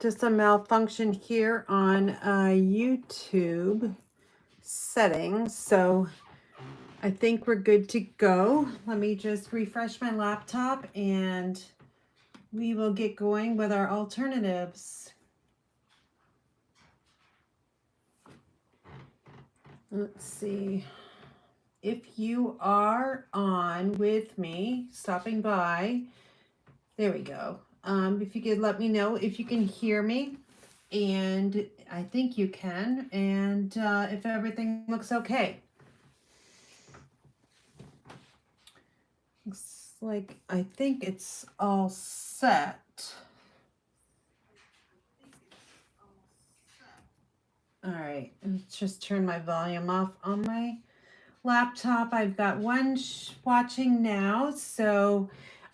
just a malfunction here on YouTube settings. So I think we're good to go. Let me just refresh my laptop and we will get going with our alternatives. Let's see. If you are on with me, stopping by, there we go. If you could let me know if you can hear me, and I think you can, and if everything looks okay. Looks like I think it's all set. All right, let's just turn my volume off on my laptop. I've got one watching now, so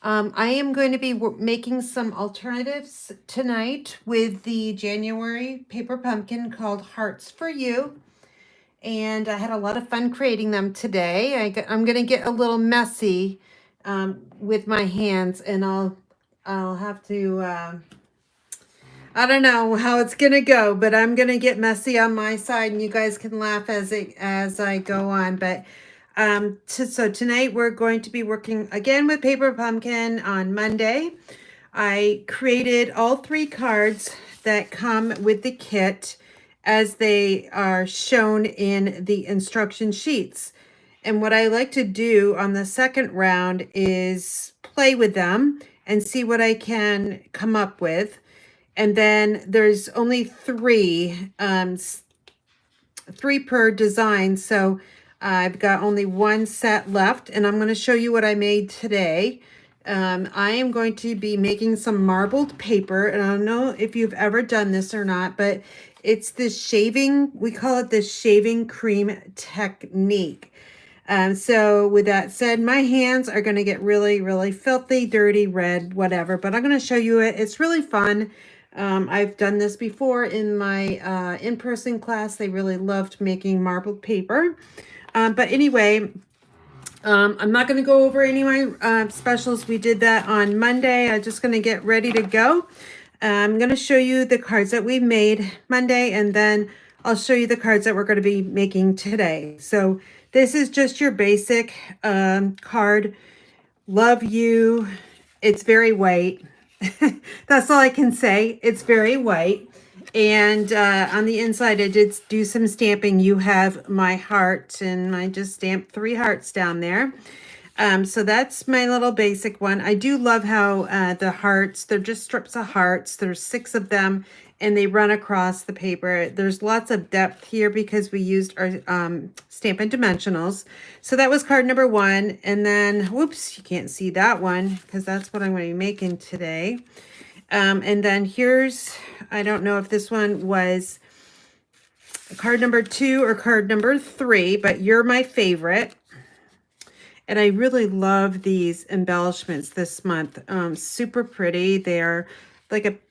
I am going to be making some alternatives tonight with the January paper pumpkin called Hearts for You. And I had a lot of fun creating them today. I'm going to get a little messy with my hands, and I'll have to, I don't know how it's going to go, but I'm going to get messy on my side, and you guys can laugh as I go on. But so tonight we're going to be working again with paper pumpkin on Monday. I created all 3 cards that come with the kit as they are shown in the instruction sheets. And what I like to do on the second round is play with them and see what I can come up with. And then there's only 3 per design. So I've got only 1 set left, and I'm going to show you what I made today. I am going to be making some marbled paper, and I don't know if you've ever done this or not, but it's this shaving, we call it the shaving cream technique. So with that said, my hands are going to get really, really filthy, dirty, red, whatever, but I'm going to show you it. It's really fun. I've done this before in my in-person class. They really loved making marbled paper. But anyway, I'm not going to go over any of my specials. We did that on Monday. I'm just going to get ready to go. I'm going to show you the cards that we made Monday, and then I'll show you the cards that we're going to be making today. So this is just your basic card. Love you. It's very white. That's all I can say. It's very white. And on the inside, I did do some stamping. You have my heart, and I just stamped 3 hearts down there. So that's my little basic one. I do love how the hearts, they're just strips of hearts. There's 6 of them, and they run across the paper. There's lots of depth here because we used our Stampin' Dimensionals. So that was card number 1. And then, whoops, you can't see that one because that's what I'm going to be making today. And then here's, I don't know if this one was card number 2 or card number 3, but you're my favorite. And I really love these embellishments this month. Super pretty. They're like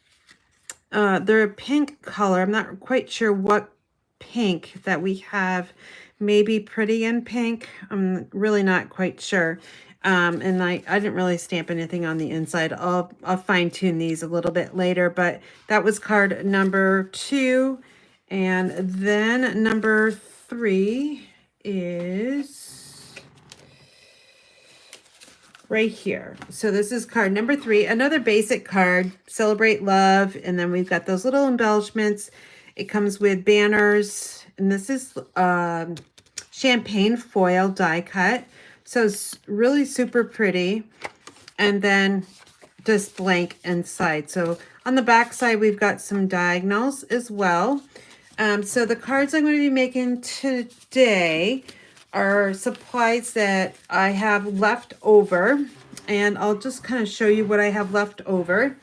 they're a pink color. I'm not quite sure what pink that we have. Maybe Pretty in Pink. I'm really not quite sure. And I didn't really stamp anything on the inside. I'll fine tune these a little bit later, but that was card number 2. And then number 3 is right here. So this is card number 3, another basic card, Celebrate Love. And then we've got those little embellishments. It comes with banners, and this is champagne foil die cut. So it's really super pretty. And then just blank inside. So on the back side, we've got some diagonals as well. So the cards I'm going to be making today are supplies that I have left over, and I'll just kind of show you what I have left over.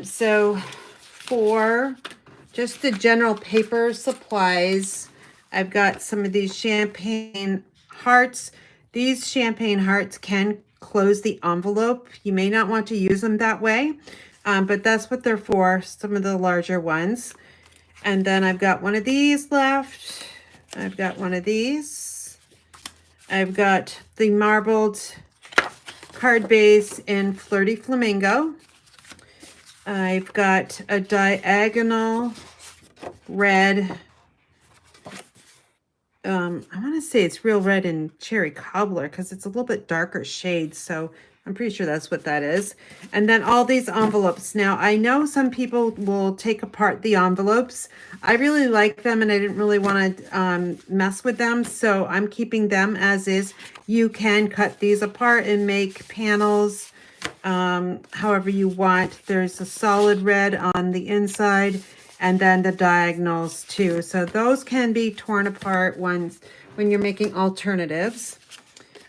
So for just the general paper supplies, I've got some of these champagne hearts. These champagne hearts can close the envelope. You may not want to use them that way, but that's what they're for, some of the larger ones. And then I've got one of these left. I've got one of these. I've got the marbled card base in Flirty Flamingo. I've got a diagonal red. I want to say it's real red and cherry cobbler because it's a little bit darker shade. So I'm pretty sure that's what that is. And then all these envelopes. Now, I know some people will take apart the envelopes. I really like them and I didn't really want to mess with them. So I'm keeping them as is. You can cut these apart and make panels however you want. There's a solid red on the inside and then the diagonals too. So those can be torn apart when you're making alternatives.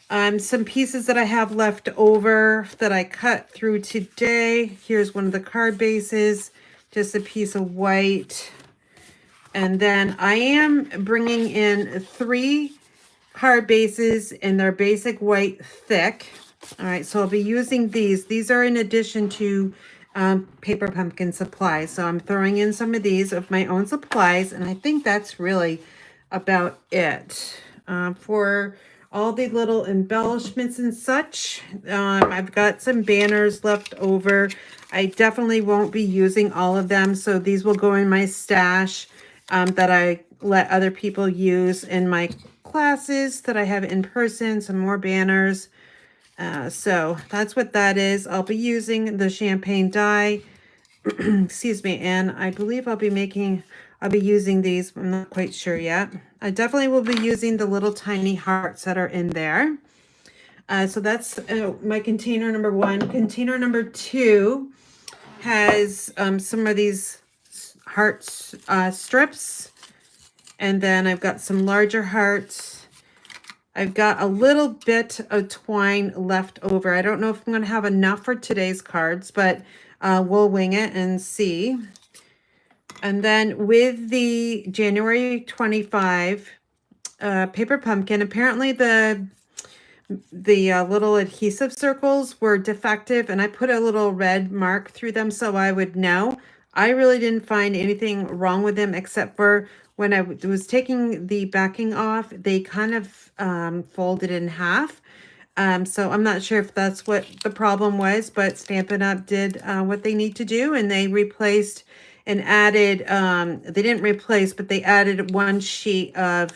Some pieces that I have left over that I cut through today. Here's one of the card bases, just a piece of white. And then I am bringing in 3 card bases and they're basic white thick. All right, so I'll be using these. These are in addition to paper pumpkin supplies. So I'm throwing in some of these of my own supplies, and I think that's really about it. For all the little embellishments and such, I've got some banners left over. I definitely won't be using all of them, so these will go in my stash that I let other people use in my classes that I have in person. Some more banners. So that's what that is. I'll be using the champagne die, excuse me, and I believe I'll be using these. I'm not quite sure yet. I definitely will be using the little tiny hearts that are in there. So that's my container number 1. Container number 2 has some of these hearts strips, and then I've got some larger hearts. I've got a little bit of twine left over. I don't know if I'm going to have enough for today's cards, but we'll wing it and see. And then with the January 25 paper pumpkin, apparently the little adhesive circles were defective, and I put a little red mark through them so I would know. I really didn't find anything wrong with them except for when I was taking the backing off, they kind of folded in half. So I'm not sure if that's what the problem was, but Stampin' Up! Did what they need to do, and they replaced and added, they didn't replace, but they added 1 sheet of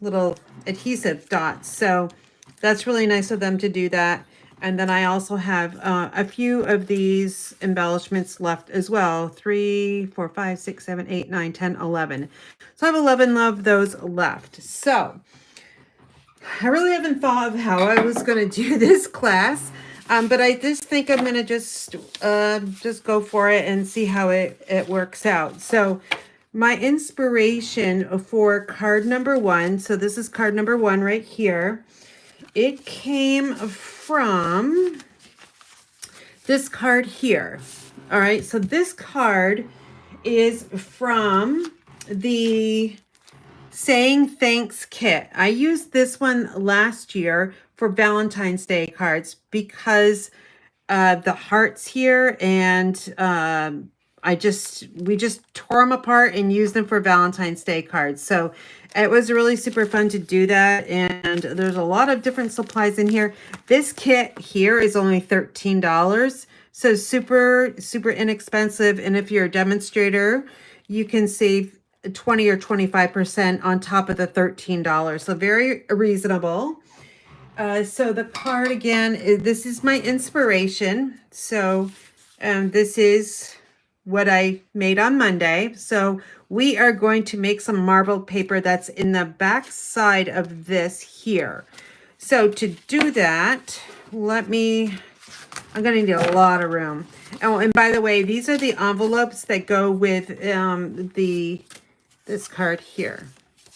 little adhesive dots. So that's really nice of them to do that. And then I also have a few of these embellishments left as well. 3, 4, 5, 6, 7, 8, 9, 10, 11. So I have 11 of those left. So I really haven't thought of how I was going to do this class. But I just think I'm going to just go for it and see how it works out. So my inspiration for card number 1, so this is card number 1 right here. It came from this card here. All right, so this card is from the Saying Thanks kit. I used this one last year for Valentine's Day cards because the hearts here, and we just tore them apart and used them for Valentine's Day cards. So it was really super fun to do that, and there's a lot of different supplies in here. This kit here is only $13, so super, super inexpensive. And if you're a demonstrator, you can save 20 or 25% on top of the $13. So very reasonable. So the card again, this is my inspiration. So this is what I made on Monday. So we are going to make some marbled paper that's in the back side of this here. So to do that, I'm going to need a lot of room. Oh, and by the way, these are the envelopes that go with this card here.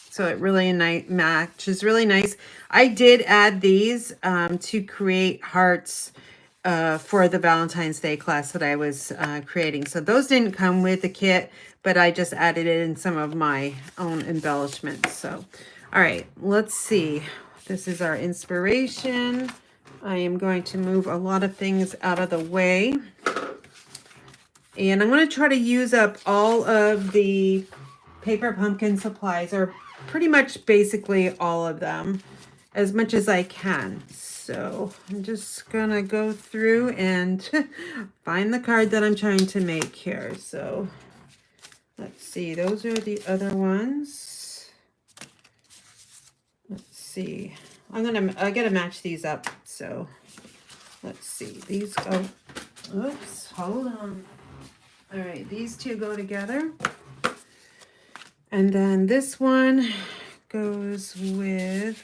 So it really matches really nice. I did add these to create hearts for the Valentine's Day class that I was creating. So those didn't come with the kit, but I just added it in some of my own embellishments. So, all right, let's see. This is our inspiration. I am going to move a lot of things out of the way. And I'm going to try to use up all of the paper pumpkin supplies, or pretty much basically all of them. as much as I can. So I'm just gonna go through and find the card that I'm trying to make here. So let's see, those are the other ones. Let's see. I gotta match these up. So let's see. These go, oops, hold on. All right, these two go together. And then this one goes with,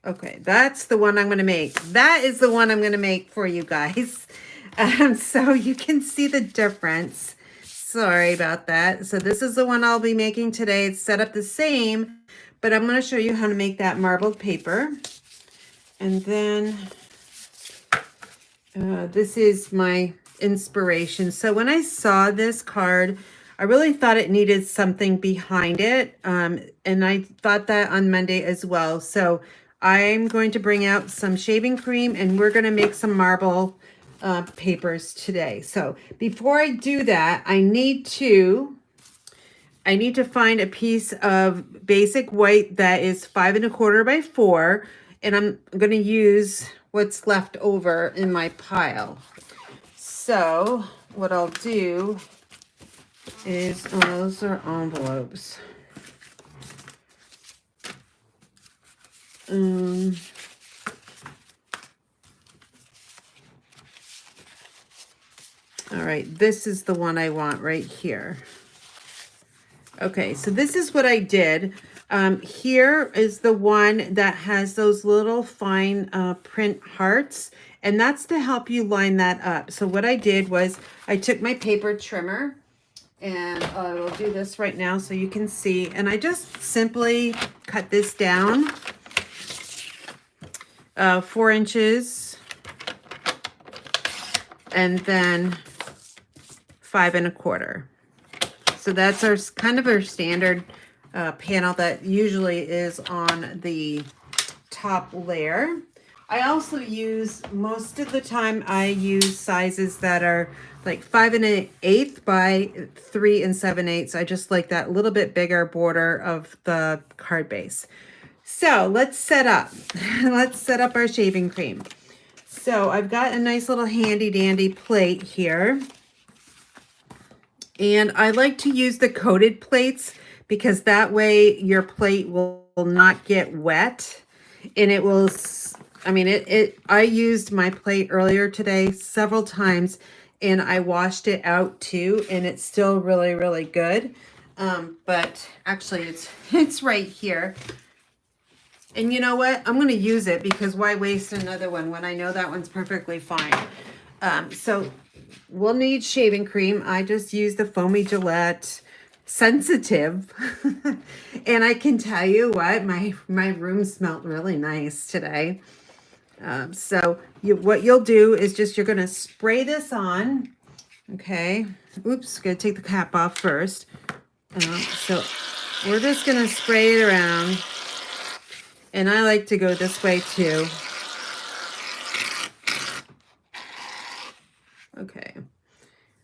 okay, that's the one I'm going to make. That is the one I'm going to make for you guys. So you can see the difference. Sorry about that. So this is the one I'll be making today. It's set up the same, but I'm going to show you how to make that marbled paper. And then this is my inspiration. So when I saw this card, I really thought it needed something behind it. And I thought that on Monday as well. So I'm going to bring out some shaving cream and we're going to make some marble papers today. So before I do that, I need to find a piece of basic white that is 5 1/4 by 4. And I'm going to use what's left over in my pile. So what I'll do is, oh, those are envelopes. All right, this is the one I want right here. Okay, so this is what I did. Here is the one that has those little fine print hearts, and that's to help you line that up. So what I did was I took my paper trimmer, and I will do this right now so you can see, and I just simply cut this down 4 inches, and then 5 1/4. So that's our kind of our standard panel that usually is on the top layer. I also use, most of the time I use sizes that are like 5 1/8 by 3 7/8. I just like that little bit bigger border of the card base. So let's set up. Let's set up our shaving cream. So I've got a nice little handy dandy plate here. And I like to use the coated plates because that way your plate will not get wet. And it will, I mean, I used my plate earlier today several times and I washed it out too. And it's still really, really good. But actually it's right here. And you know what? I'm going to use it because why waste another one when I know that one's perfectly fine. So we'll need shaving cream. I just use the Foamy Gillette Sensitive. And I can tell you what, my room smelled really nice today. So what you'll do is just, you're going to spray this on. Okay. Oops, going to take the cap off first. So we're just going to spray it around. And I like to go this way too. Okay.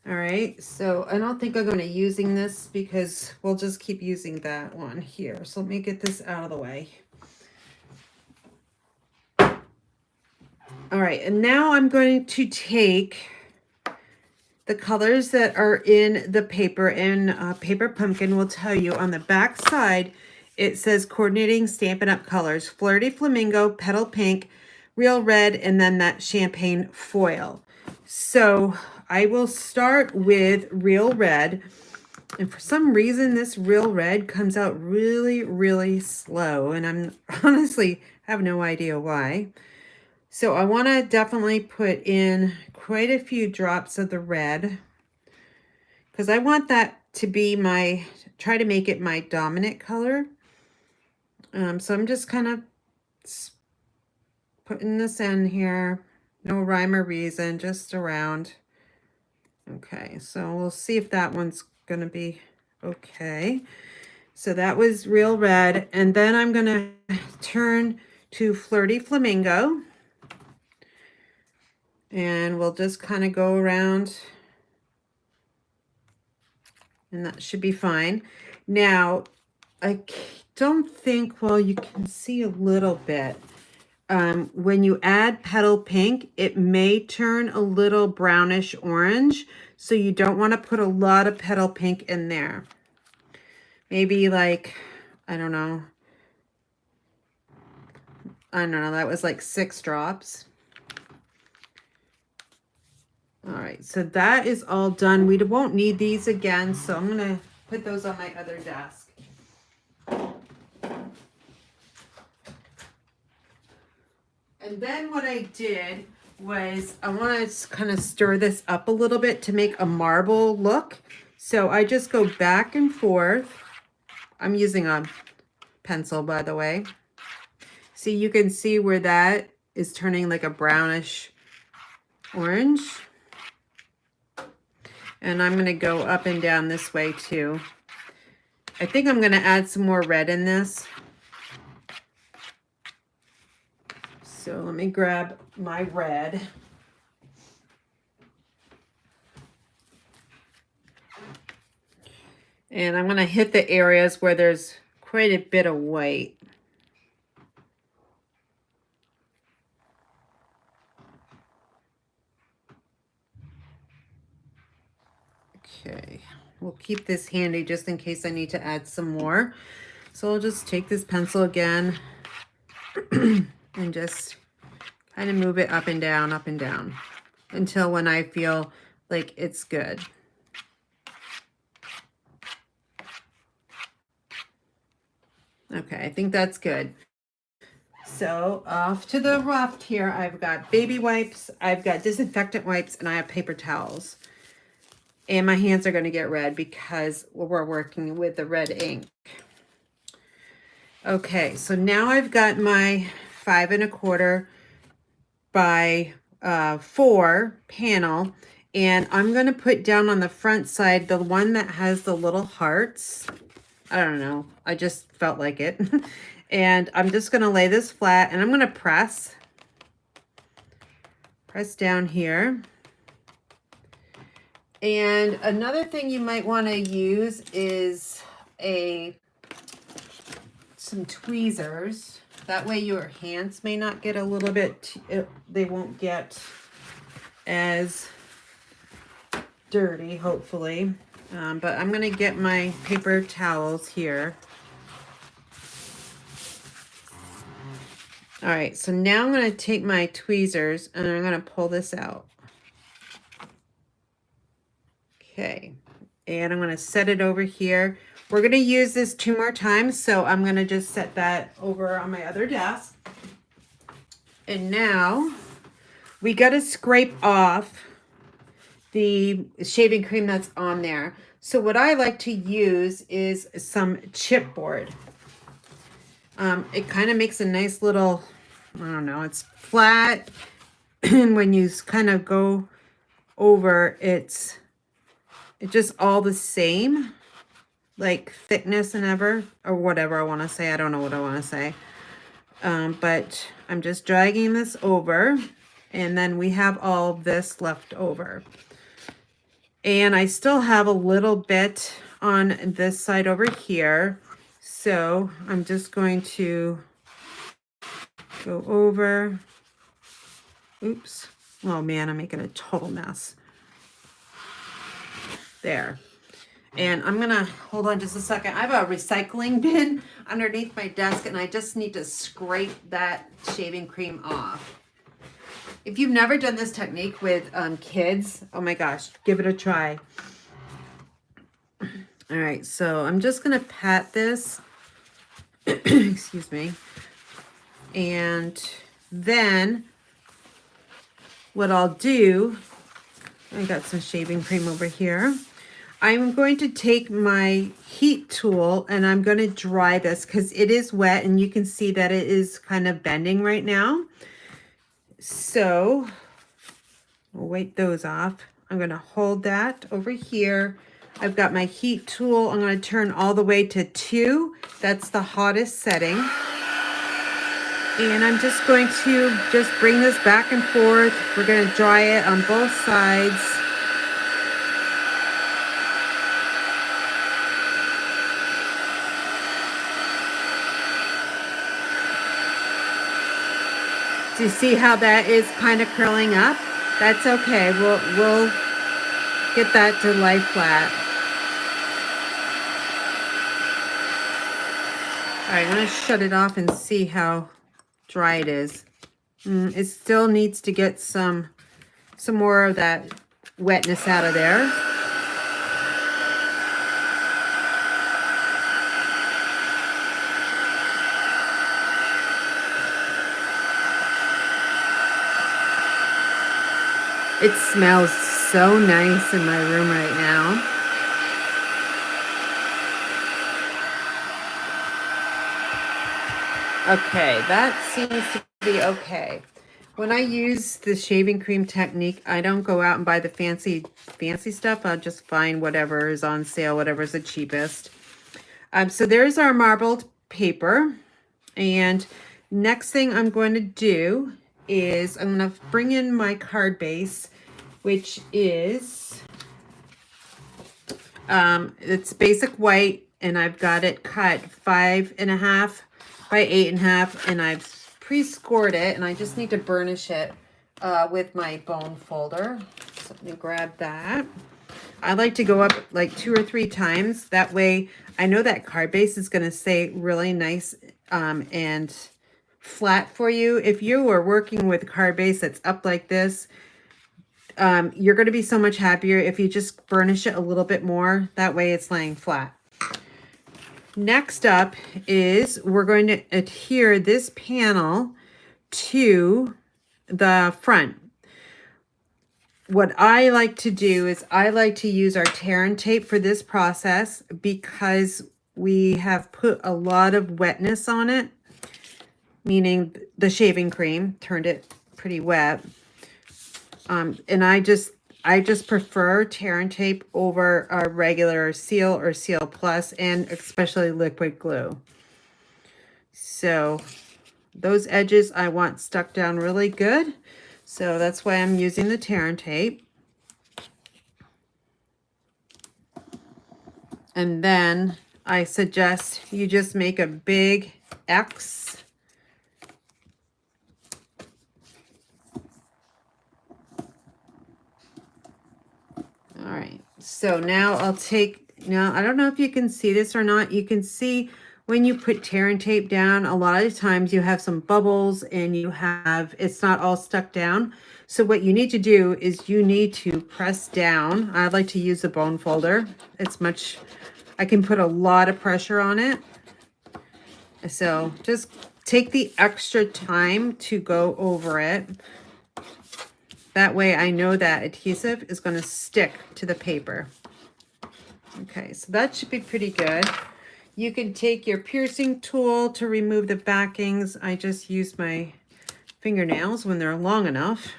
All right. So I don't think I'm going to using this because we'll just keep using that one here. So let me get this out of the way. All right. And now I'm going to take the colors that are in the paper, and Paper Pumpkin will tell you on the back side, it says coordinating Stampin' Up! Colors, Flirty Flamingo, Petal Pink, Real Red, and then that Champagne Foil. So I will start with Real Red. And for some reason, this Real Red comes out really, really slow. And I'm honestly have no idea why. So I want to definitely put in quite a few drops of the red, because I want that to be my, try to make it my dominant color. So I'm just kind of putting this in here. No rhyme or reason, just around. Okay, so we'll see if that one's going to be okay. So that was Real Red. And then I'm going to turn to Flirty Flamingo. And we'll just kind of go around. And that should be fine. Now, don't think, well, you can see a little bit. When you add petal pink, it may turn a little brownish orange. So you don't want to put a lot of petal pink in there. Maybe like, I don't know, that was like 6 drops. All right, so that is all done. We won't need these again, so I'm gonna put those on my other desk. And then what I did was I want to kind of stir this up a little bit to make a marble look. So I just go back and forth. I'm using a pencil, by the way. See, you can see where that is turning like a brownish orange. And I'm going to go up and down this way too. I think I'm going to add some more red in this. So let me grab my red. And I'm going to hit the areas where there's quite a bit of white. Okay, we'll keep this handy just in case I need to add some more. So I'll just take this pencil again and just kind of move it up and down until when I feel like it's good. Okay, I think that's good. So off to the left here, I've got baby wipes, I've got disinfectant wipes, and I have paper towels. And my hands are going to get red because we're working with the red ink. Okay, so now I've got my 5 1/4 by 4 panel, and I'm going to put down on the front side the one that has the little hearts. I don't know, I just felt like it. And I'm just going to lay this flat, and I'm going to press down here. And another thing you might want to use is some tweezers. That way your hands may not get a little bit, they won't get as dirty, hopefully. But I'm going to get my paper towels here. All right, so now I'm going to take my tweezers and I'm going to pull this out. Okay, and I'm going to set it over here. We're going to use this 2 more times, so I'm going to just set that over on my other desk. And now we got to scrape off the shaving cream that's on there. So what I like to use is some chipboard. It kind of makes a nice little, I don't know, it's flat. And when you kind of go over, it's just all the same, like thickness and or whatever I want to say. I don't know what I want to say. But I'm just dragging this over, and then we have all of this left over. And I still have a little bit on this side over here. So I'm just going to go over. Oops. Oh man, I'm making a total mess. There. And I'm gonna, hold on just a second. I have a recycling bin underneath my desk, and I just need to scrape that shaving cream off. If you've never done this technique with kids, oh my gosh, give it a try. All right, so I'm just gonna pat this, excuse me. And then what I'll do, I got some shaving cream over here. I'm going to take my heat tool and I'm going to dry this because it is wet and you can see that it is kind of bending right now. So we'll wipe those off. I'm going to hold that over here. I've got my heat tool. I'm going to turn all the way to 2. That's the hottest setting. And I'm just going to just bring this back and forth. We're going to dry it on both sides. Do you see how that is kind of curling up? That's okay. We'll get that to lie flat. All right, I'm going to shut it off and see how dry it is. It still needs to get some more of that wetness out of there. It smells so nice in my room right now. Okay, that seems to be okay. When I use the shaving cream technique, I don't go out and buy the fancy stuff. I'll just find whatever is on sale, whatever's the cheapest. So there's our marbled paper. And next thing I'm going to do is I'm going to bring in my card base, which is, it's basic white, and I've got it cut 5.5 by 8.5, and I've pre-scored it, and I just need to burnish it with my bone folder. So let me grab that. I like to go up like 2 or 3 times. That way I know that card base is going to stay really nice and flat for you. If you are working with card base that's up like this, you're going to be so much happier if you just burnish it a little bit more. That way it's laying flat. Next up is we're going to adhere this panel to the front. What I like to do is I like to use our tear and tape for this process because we have put a lot of wetness on it, meaning the shaving cream turned it pretty wet. And I just prefer tear and tape over a regular Seal or Seal Plus, and especially liquid glue. So those edges I want stuck down really good. So that's why I'm using the tear and tape. And then I suggest you just make a big X. All right, so now I'll take, now I don't know if you can see this or not. You can see when you put tear and tape down, a lot of times you have some bubbles and you have, it's not all stuck down. So what you need to do is you need to press down. I like to use a bone folder. It's much, I can put a lot of pressure on it. So just take the extra time to go over it. That way I know that adhesive is going to stick to the paper. Okay, so that should be pretty good. You can take your piercing tool to remove the backings. I just use my fingernails when they're long enough.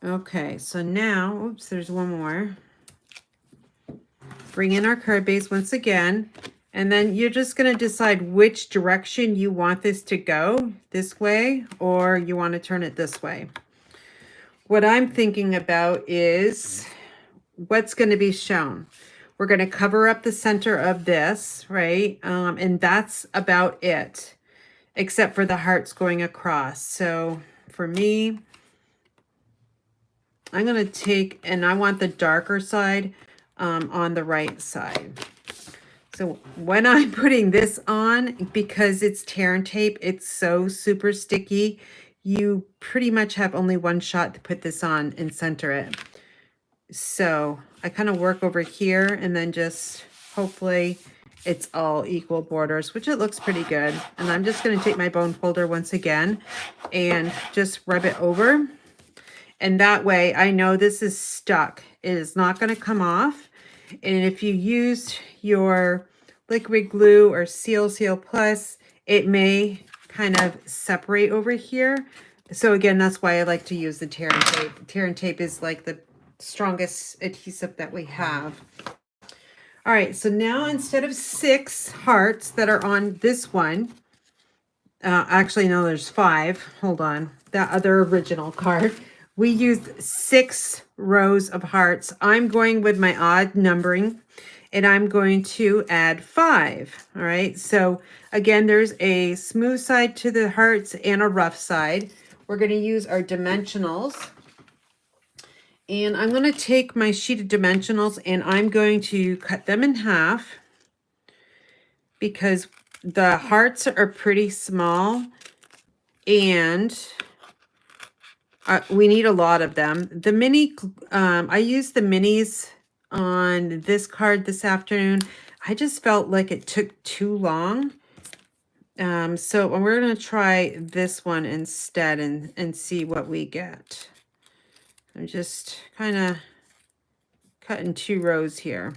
Okay, so now, oops, there's one more. Bring in our card base once again, and then you're just going to decide which direction you want this to go, this way, or you want to turn it this way. What I'm thinking about is what's going to be shown. We're going to cover up the center of this, right? And that's about it, except for the hearts going across. So for me, I'm going to take, and I want the darker side on the right side. So when I'm putting this on, because it's tear and tape, it's so super sticky, you pretty much have only one shot to put this on and center it. So I kind of work over here and then just hopefully it's all equal borders, which it looks pretty good. And I'm just going to take my bone folder once again and just rub it over. And that way I know this is stuck. It is not going to come off. And if you used your liquid glue or Seal Plus, it may kind of separate over here. So again, that's why I like to use the tear and tape. Tear and tape is like the strongest adhesive that we have. All right, so now instead of 6 hearts that are on this one, actually no, there's 5. Hold on, that other original card. We used 6 rows of hearts. I'm going with my odd numbering, and I'm going to add 5. All right, so again, there's a smooth side to the hearts and a rough side. We're going to use our dimensionals, and I'm going to take my sheet of dimensionals and I'm going to cut them in half because the hearts are pretty small and we need a lot of them. The mini, I used the minis on this card this afternoon. I just felt like it took too long. So we're going to try this one instead and see what we get. I'm just kind of cutting 2 rows here.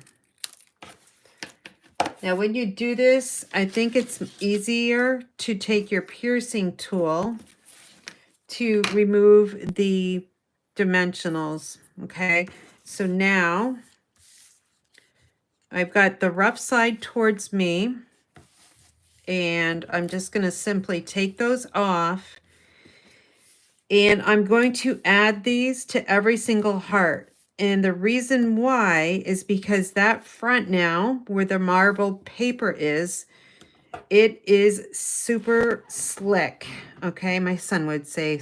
Now, when you do this, I think it's easier to take your piercing tool to remove the dimensionals, okay? So now I've got the rough side towards me, and I'm just going to simply take those off, and I'm going to add these to every single heart. And the reason why is because that front now, where the marbled paper is, it is super slick. Okay, my son would say,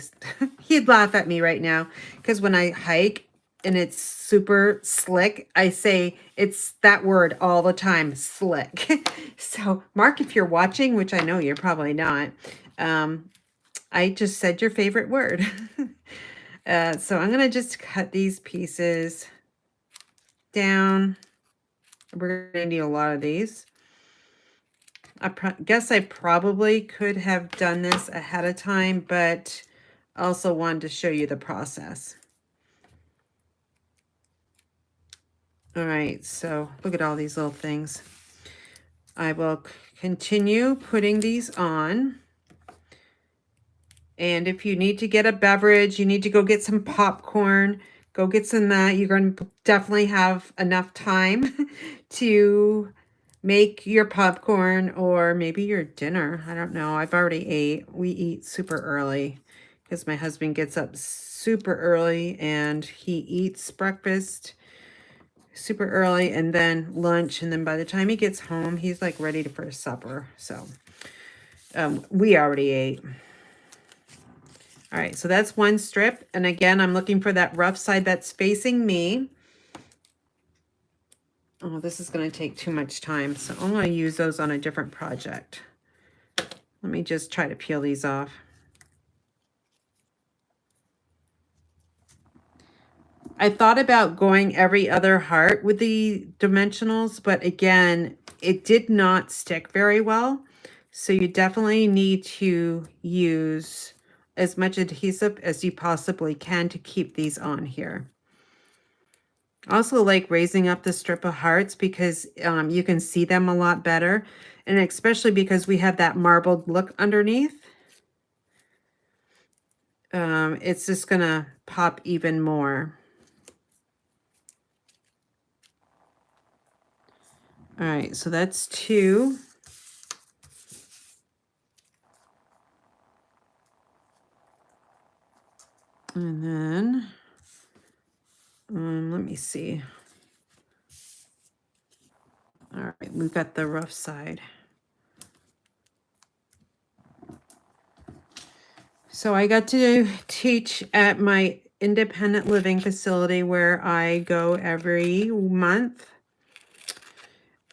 he'd laugh at me right now, because when I hike and it's super slick, I say it's that word all the time, slick. So Mark, if you're watching, which I know you're probably not, I just said your favorite word. So I'm gonna just cut these pieces down. We're gonna need a lot of these. I guess I probably could have done this ahead of time, but also wanted to show you the process. All right, so look at all these little things. I will continue putting these on. And if you need to get a beverage, you need to go get some popcorn, go get some that. You're going to definitely have enough time to make your popcorn or maybe your dinner. I don't know. I've already ate. We eat super early because my husband gets up super early and he eats breakfast super early and then lunch. And then by the time he gets home, he's like ready for supper. So we already ate. All right, so that's one strip. And again, I'm looking for that rough side that's facing me. Oh, this is going to take too much time, so I'm going to use those on a different project. Let me just try to peel these off. I thought about going every other heart with the dimensionals, but again, it did not stick very well. So you definitely need to use as much adhesive as you possibly can to keep these on here. I also like raising up the strip of hearts because you can see them a lot better. And especially because we have that marbled look underneath. It's just going to pop even more. All right, so that's 2. And then, let me see. All right, we've got the rough side. So I got to teach at my independent living facility where I go every month.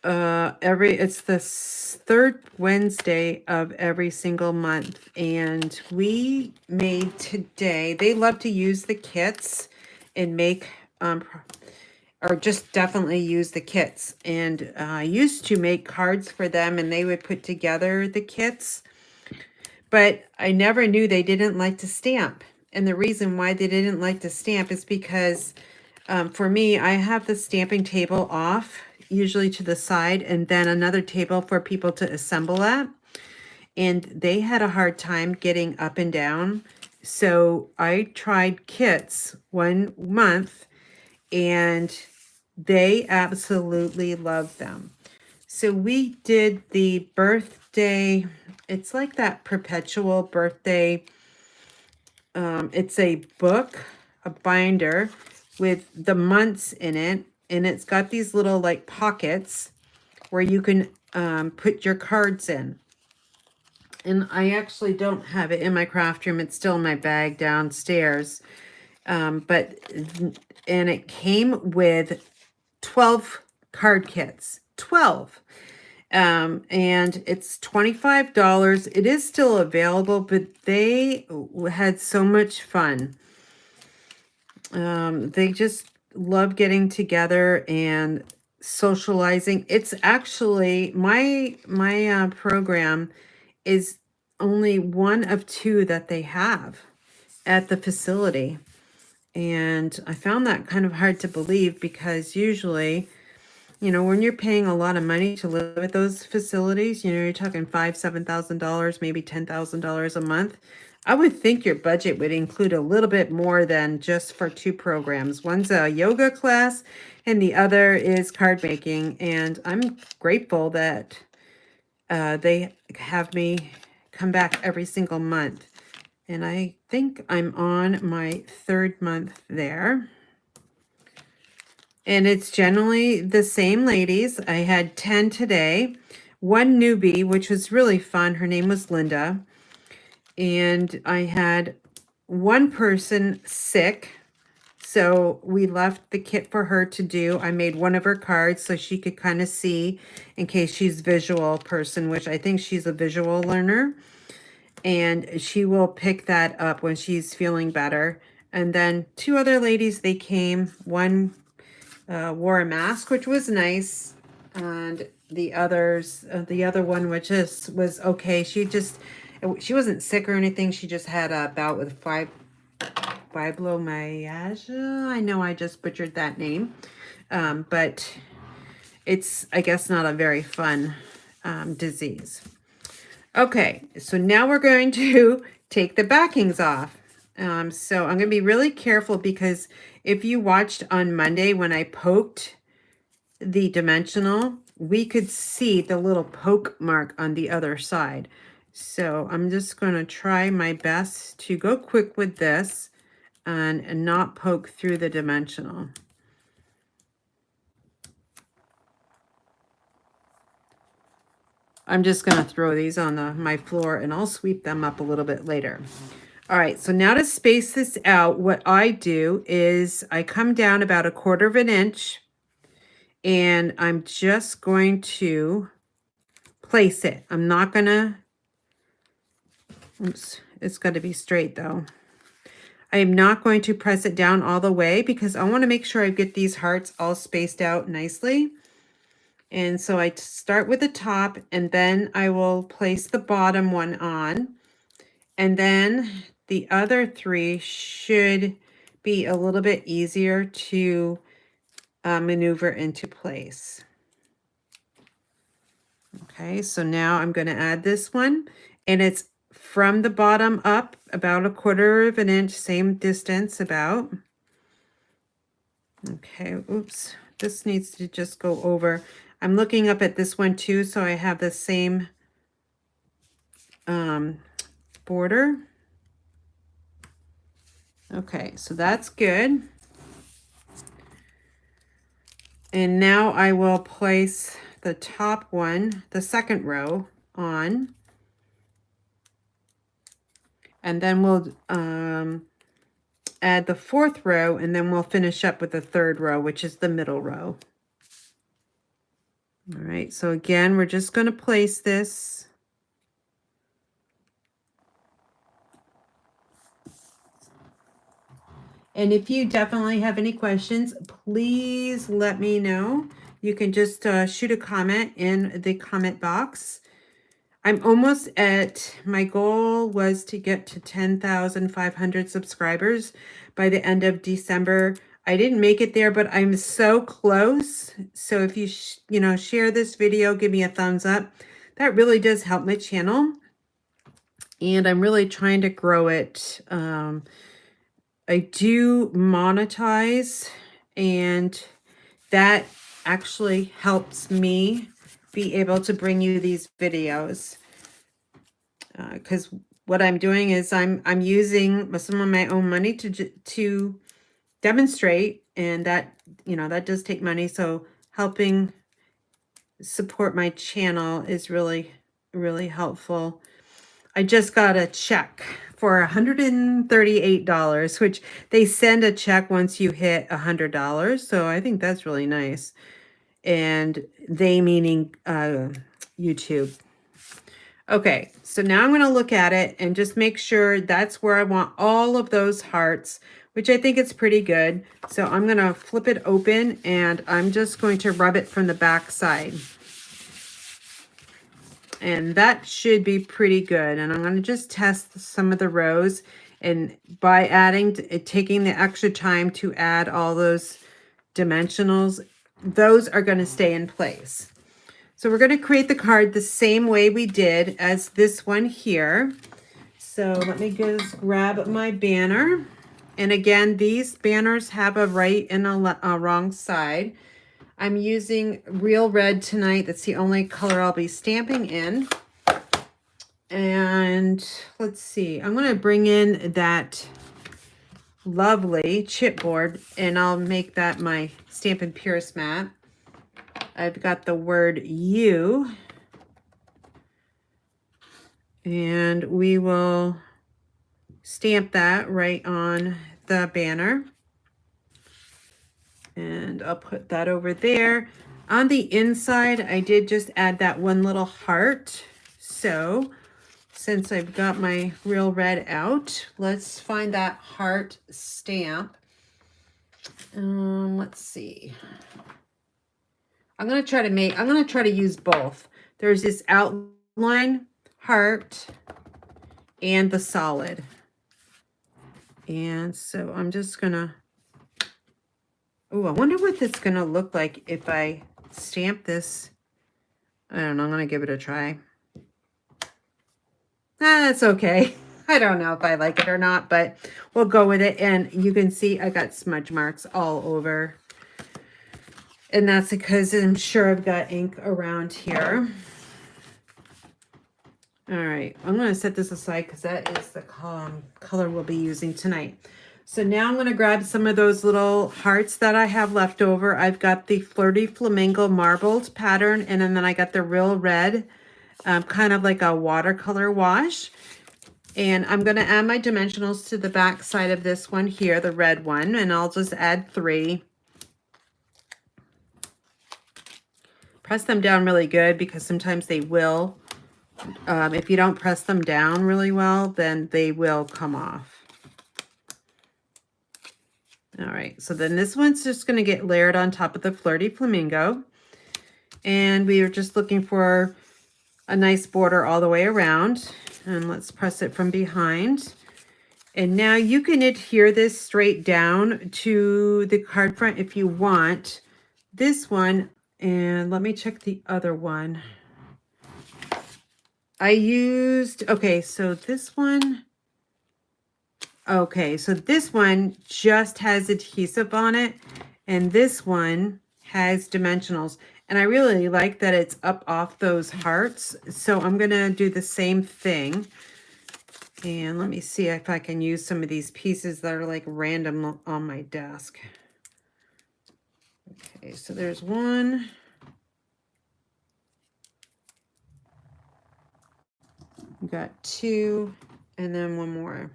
It's the 3rd Wednesday of every single month, and we made today, they love to use the kits and make or just definitely use the kits. And I used to make cards for them and they would put together the kits, but I never knew they didn't like to stamp. And the reason why they didn't like to stamp is because for me, I have the stamping table off, usually to the side, and then another table for people to assemble at. And they had a hard time getting up and down. So I tried kits one month and they absolutely loved them. So we did the birthday, it's like that perpetual birthday. It's a book, a binder, with the months in it. And it's got these little like pockets where you can put your cards in. And I actually don't have it in my craft room. It's still in my bag downstairs. And it came with 12 card kits. 12. And it's $25. It is still available, but they had so much fun. They just love getting together and socializing. It's actually my program is only one of two that they have at the facility. And I found that kind of hard to believe because usually, you know, when you're paying a lot of money to live at those facilities, you know, you're talking $5,000, $7,000, maybe $10,000 a month. I would think your budget would include a little bit more than just for two programs. One's a yoga class and the other is card making. And I'm grateful that they have me come back every single month. And I think I'm on my 3rd month there. And it's generally the same ladies. I had 10 today. One newbie, which was really fun. Her name was Linda. And I had one person sick. So we left the kit for her to do. I made one of her cards so she could kind of see in case she's a visual person, which I think she's a visual learner. And she will pick that up when she's feeling better. And then 2 other ladies, they came. One wore a mask, which was nice. And the other one, which was okay. She wasn't sick or anything. She just had a bout with fibromyalgia. I know I just butchered that name. But it's, I guess, not a very fun disease. Okay, so now we're going to take the backings off. So I'm going to be really careful because if you watched on Monday when I poked the dimensional, we could see the little poke mark on the other side. So I'm just going to try my best to go quick with this and not poke through the dimensional. I'm just going to throw these on my floor and I'll sweep them up a little bit later. All right, so now to space this out, what I do is I come down about 1/4 of an inch and I'm just going to place it. I'm not going to, oops, it's got to be straight though. I am not going to press it down all the way because I want to make sure I get these hearts all spaced out nicely. And so I start with the top and then I will place the bottom one on. And then the other 3 should be a little bit easier to maneuver into place. Okay, so now I'm going to add this one. And it's from the bottom up about 1/4 of an inch, same distance about. Okay, oops, this needs to just go over. I'm looking up at this one too, so I have the same border. Okay, so that's good. And now I will place the top one, the 2nd row on. And then we'll add the 4th row, and then we'll finish up with the 3rd row, which is the middle row. All right, so again, we're just going to place this. And if you definitely have any questions, please let me know. You can just shoot a comment in the comment box. I'm almost at, my goal was to get to 10,500 subscribers by the end of December. I didn't make it there, but I'm so close. So if you, share this video, give me a thumbs up. That really does help my channel. And I'm really trying to grow it. I do monetize, and that actually helps me be able to bring you these videos. Because what I'm doing is I'm using some of my own money to demonstrate, and that, you know, that does take money. So helping support my channel is really, really helpful. I just got a check for $138, which they send a check once you hit $100. So I think that's really nice. And they meaning YouTube. Okay, so now I'm going to look at it and just make sure that's where I want all of those hearts, which I think it's pretty good. So I'm going to flip it open and I'm just going to rub it from the back side. And that should be pretty good. And I'm going to just test some of the rows. And by adding, taking the extra time to add all those dimensionals, those are going to stay in place. So we're going to create the card the same way we did as this one here. So let me just grab my banner. And again, these banners have a right and a wrong side. I'm using real red tonight. That's the only color I'll be stamping in. And let's see, I'm going to bring in that lovely chipboard and I'll make that my Stampin' Purist mat. I've got the word you, and we will stamp that right on the banner. And I'll put that over there. On the inside, I did just add that one little heart. So since I've got my real red out, let's find that heart stamp. Let's see. I'm going to try to use both. There's this outline heart and the solid. And so I'm just going to, oh, I wonder what it's going to look like if I stamp this. I don't know. I'm going to give it a try. That's okay. I don't know if I like it or not, but we'll go with it. And you can see I got smudge marks all over. And that's because I'm sure I've got ink around here. All right, I'm going to set this aside because that is the color we'll be using tonight. So now I'm going to grab some of those little hearts that I have left over. I've got the Flirty Flamingo marbled pattern, and then I got the real red, kind of like a watercolor wash. And I'm going to add my dimensionals to the back side of this one here, the red one, and I'll just add 3. Press them down really good because sometimes they will. If you don't press them down really well, then they will come off. All right, so then this one's just going to get layered on top of the Flirty Flamingo. And we are just looking for a nice border all the way around. And let's press it from behind. And now you can adhere this straight down to the card front if you want. This one, and let me check the other one. I used, okay, so this one, okay, so this one just has adhesive on it, and this one has dimensionals. And I really like that it's up off those hearts, so I'm going to do the same thing. And let me see if I can use some of these pieces that are like random on my desk. Okay, so there's one. Got 2, and then one more.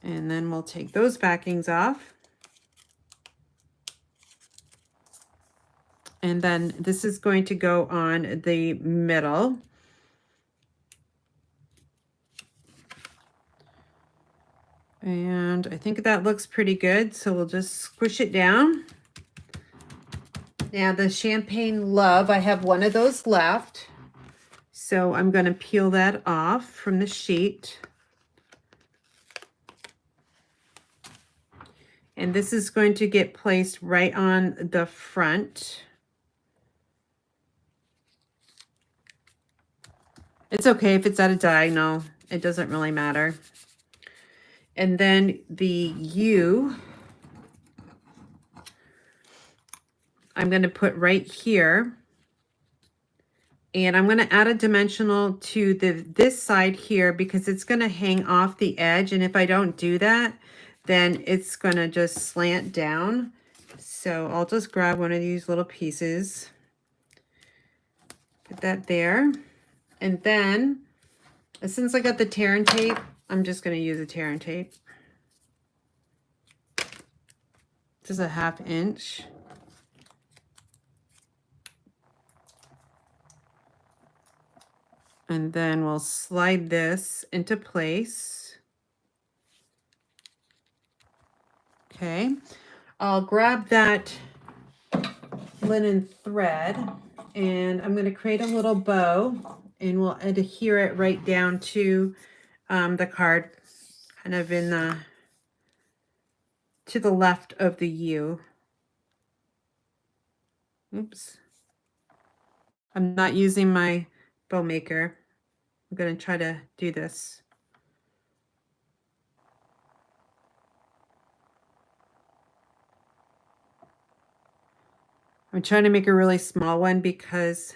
And then we'll take those backings off. And then this is going to go on the middle. And I think that looks pretty good. So we'll just squish it down. Now the Champagne Love, I have one of those left. So I'm going to peel that off from the sheet. And this is going to get placed right on the front. It's okay if it's at a diagonal. It doesn't really matter. And then the U, I'm going to put right here. And I'm going to add a dimensional to this side here because it's going to hang off the edge. And if I don't do that, then it's going to just slant down. So I'll just grab one of these little pieces, put that there. And then, since I got the tear and tape, I'm just going to use a tear and tape. Just a 1/2 inch. And then we'll slide this into place. Okay. I'll grab that linen thread and I'm going to create a little bow and we'll adhere it right down to the card, kind of in the to the left of the U. Oops. I'm not using my bow maker. I'm going to try to do this. I'm trying to make a really small one because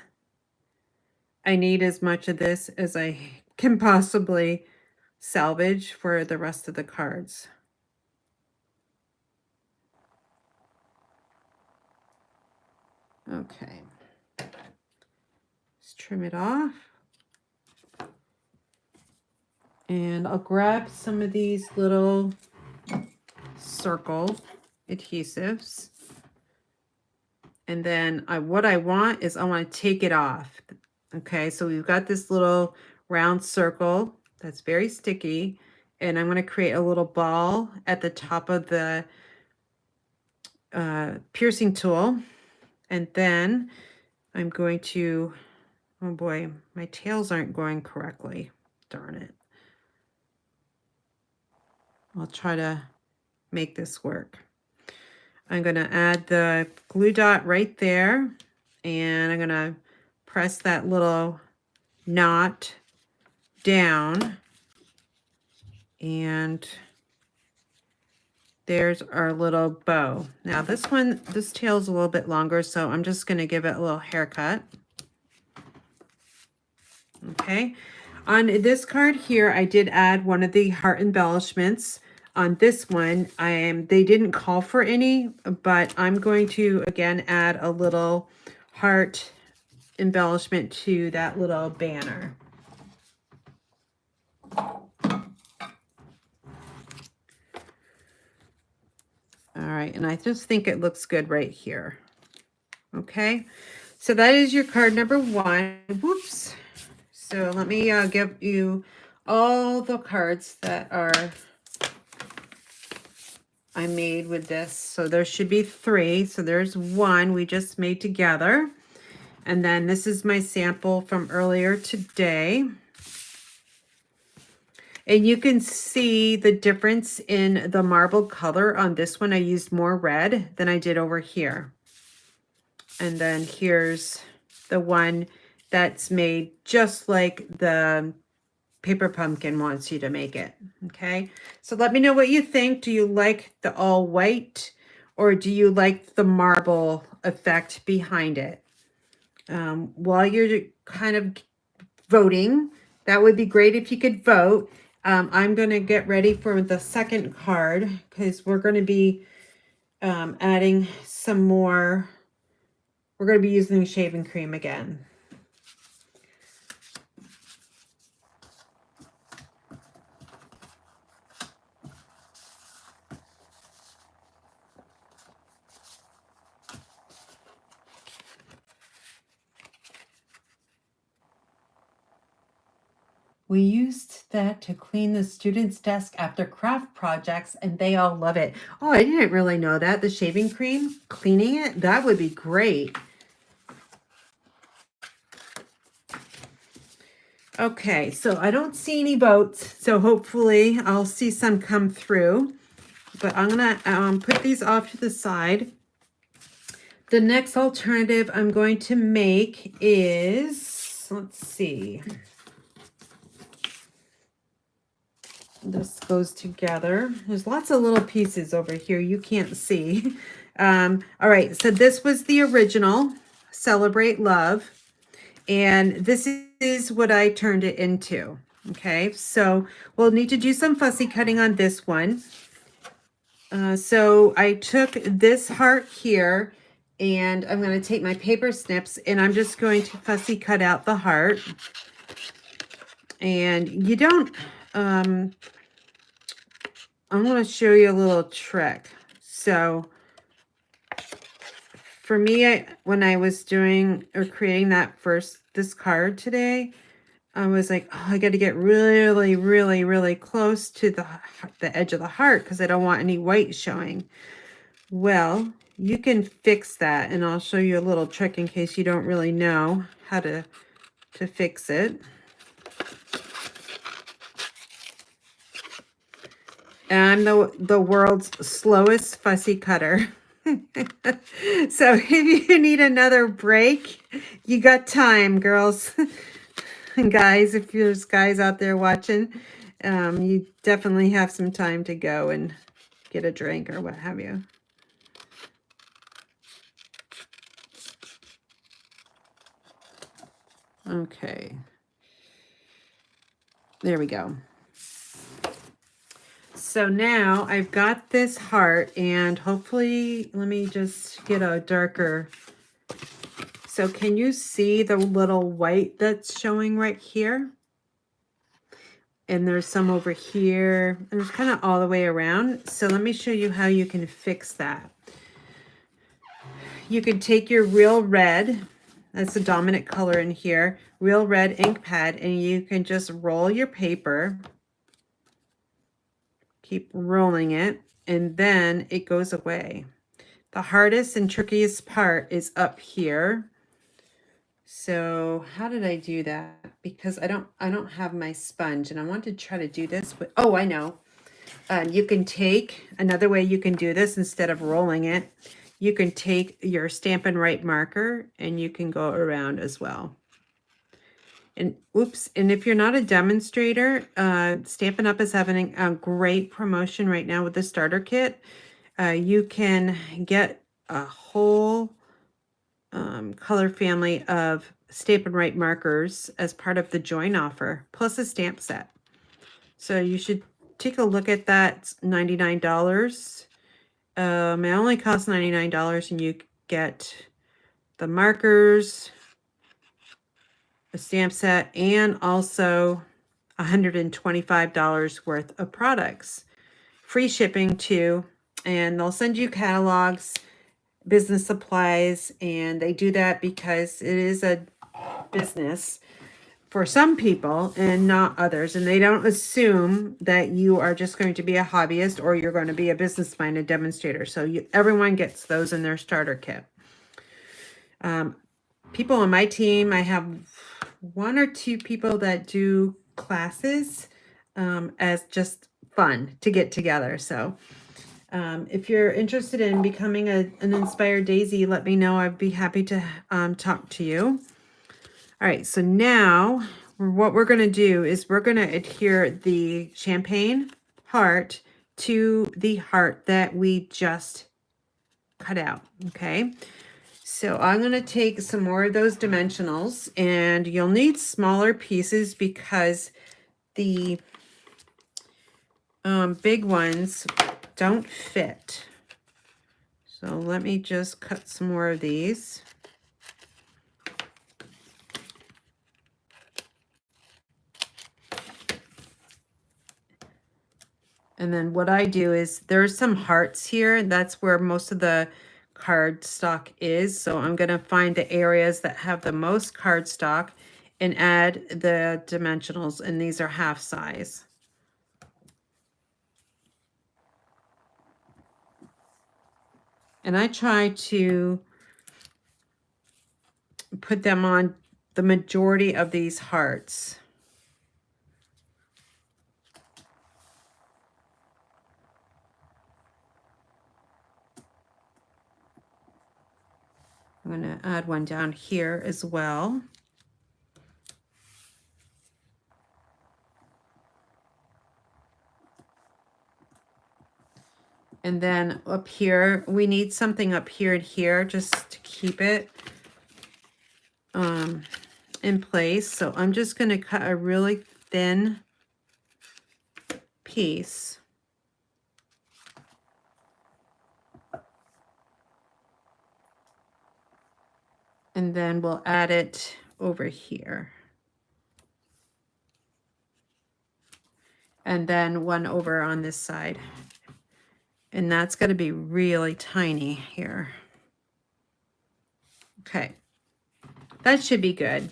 I need as much of this as I can possibly salvage for the rest of the cards. Okay. Let's trim it off. And I'll grab some of these little circle adhesives. And then what I want is I want to take it off. Okay, so we've got this little round circle that's very sticky. And I'm going to create a little ball at the top of the piercing tool. And then I'm going to, oh boy, my tails aren't going correctly. Darn it. I'll try to make this work. I'm going to add the glue dot right there. And I'm going to press that little knot down. And there's our little bow. Now this tail's a little bit longer, so I'm just going to give it a little haircut. Okay. On this card here, I did add one of the heart embellishments. On this one, they didn't call for any, but I'm going to, again, add a little heart embellishment to that little banner. All right, and I just think it looks good right here. Okay, so that is your card number 1. Whoops. So let me give you all the cards that I made with this. So there should be 3. So there's 1 we just made together. And then this is my sample from earlier today. And you can see the difference in the marble color on this one. I used more red than I did over here. And then here's the one that's made just like the Paper Pumpkin wants you to make it. Okay, so let me know what you think. Do you like the all white or do you like the marble effect behind it? While you're kind of voting, that would be great if you could vote. I'm going to get ready for the second card because we're going to be adding some more. We're going to be using shaving cream again. We used that to clean the students' desk after craft projects, and they all love it. Oh, I didn't really know that. The shaving cream, cleaning it, that would be great. Okay, so I don't see any votes, so hopefully I'll see some come through. But I'm going to put these off to the side. The next alternative I'm going to make is, let's see. This goes together. There's lots of little pieces over here you can't see. All right, so this was the original Celebrate Love. And this is what I turned it into. Okay, so we'll need to do some fussy cutting on this one. So I took this heart here, and I'm going to take my paper snips, and I'm just going to fussy cut out the heart. And you don't, I'm going to show you a little trick. So for me, when I was doing or creating this card today, I was like, oh, I got to get really, really, really close to the edge of the heart because I don't want any white showing. Well, you can fix that, and I'll show you a little trick in case you don't really know how to fix it. And I'm the world's slowest fussy cutter. So if you need another break, you got time, girls. And guys, if there's guys out there watching, you definitely have some time to go and get a drink or what have you. Okay. There we go. So now I've got this heart, and hopefully, let me just get a darker. So can you see the little white that's showing right here? And there's some over here. There's kind of all the way around. So let me show you how you can fix that. You can take your real red, that's the dominant color in here, real red ink pad, and you can just roll your paper. Keep rolling it, and then it goes away. The hardest and trickiest part is up here. So how did I do that? Because I don't have my sponge, and I want to try to do this, but oh, I know. You can take another way you can do this instead of rolling it. You can take your Stampin' Right marker and you can go around as well. And oops, and if you're not a demonstrator, Stampin' Up! Is having a great promotion right now with the starter kit. You can get a whole color family of Stampin' Right markers as part of the join offer, plus a stamp set. So you should take a look at that. It's $99. It only costs $99, and you get the markers, a stamp set, and also $125 worth of products. Free shipping too, and they'll send you catalogs, business supplies, and they do that because it is a business for some people and not others, and they don't assume that you are just going to be a hobbyist or you're going to be a business-minded demonstrator. So everyone gets those in their starter kit. People on my team, I have 1 or 2 people that do classes as just fun to get together. So if you're interested in becoming an Inspired Daisy, let me know. I'd be happy to talk to you. All right, so now what we're going to do is we're going to adhere the champagne heart to the heart that we just cut out, okay? So I'm going to take some more of those dimensionals, and you'll need smaller pieces because the big ones don't fit. So let me just cut some more of these. And then what I do is there's some hearts here. That's where most of the card stock is. So I'm going to find the areas that have the most card stock and add the dimensionals. And these are half size. And I try to put them on the majority of these hearts. I'm going to add one down here as well. And then up here, we need something up here and here just to keep it. in place. So I'm just going to cut a really thin piece. And then we'll add it over here. And then one over on this side. And that's going to be really tiny here. Okay. That should be good.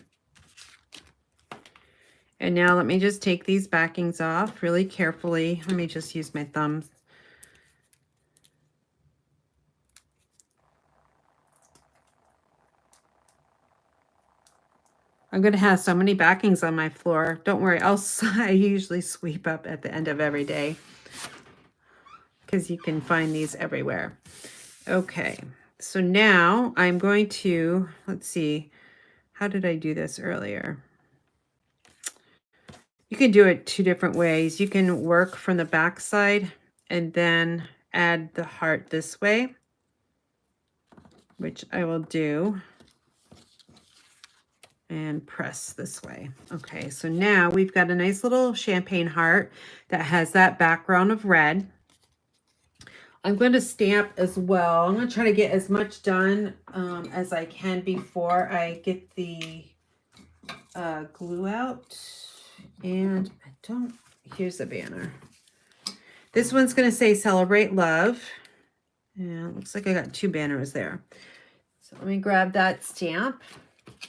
And now let me just take these backings off really carefully. Let me just use my thumbs. I'm going to have so many backings on my floor. Don't worry, I usually sweep up at the end of every day because you can find these everywhere. Okay, so now I'm going to, let's see, how did I do this earlier? You can do it two different ways. You can work from the back side and then add the heart this way, which I will do. And press this way. Okay, so now we've got a nice little champagne heart that has that background of red. I'm going to stamp as well. I'm going to try to get as much done as I can before I get the glue out. And I don't, here's the banner. This one's going to say Celebrate Love. And it looks like I got two banners there. So let me grab that stamp.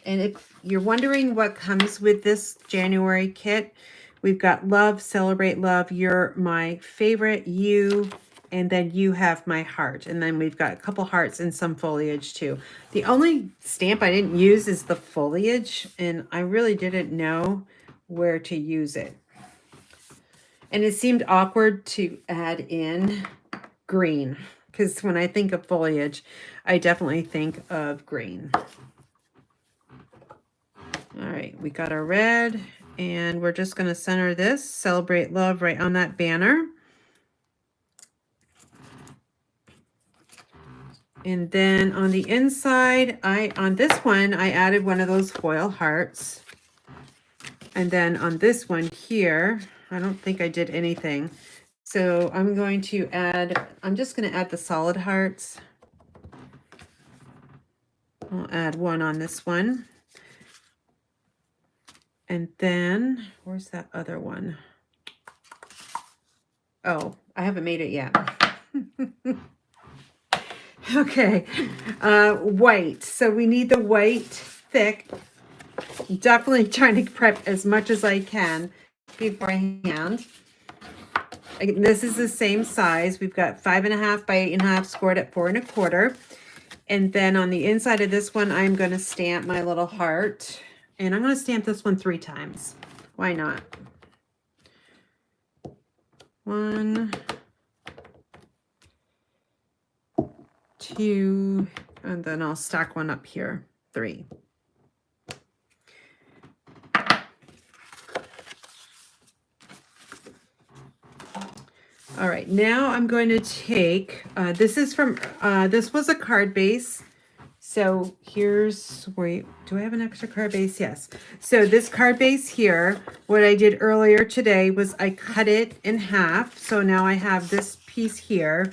And if you're wondering what comes with this January kit, we've got Love, Celebrate Love, You're My Favorite, You, and then You Have My Heart. And then we've got a couple hearts and some foliage too. The only stamp I didn't use is the foliage, and I really didn't know where to use it. And it seemed awkward to add in green, because when I think of foliage, I definitely think of green. All right, we got our red, and we're just going to center this Celebrate Love right on that banner. And then on the inside, on this one, I added one of those foil hearts. And then on this one here, I don't think I did anything. So I'm going to add, I'm just going to add the solid hearts. I'll add one on this one. And then, where's that other one? Oh, I haven't made it yet. Okay, white. So we need the white thick. Definitely trying to prep as much as I can beforehand. This is the same size. We've got 5.5 by 8.5 scored at 4 1/4. And then on the inside of this one, I'm going to stamp my little heart. And I'm going to stamp this one 3 times. Why not? 1, 2, and then I'll stack one up here. 3. All right, now I'm going to take, this is from, this was a card base. So here's, wait, do I have an extra card base? Yes. So this card base here, what I did earlier today was I cut it in half. So now I have this piece here,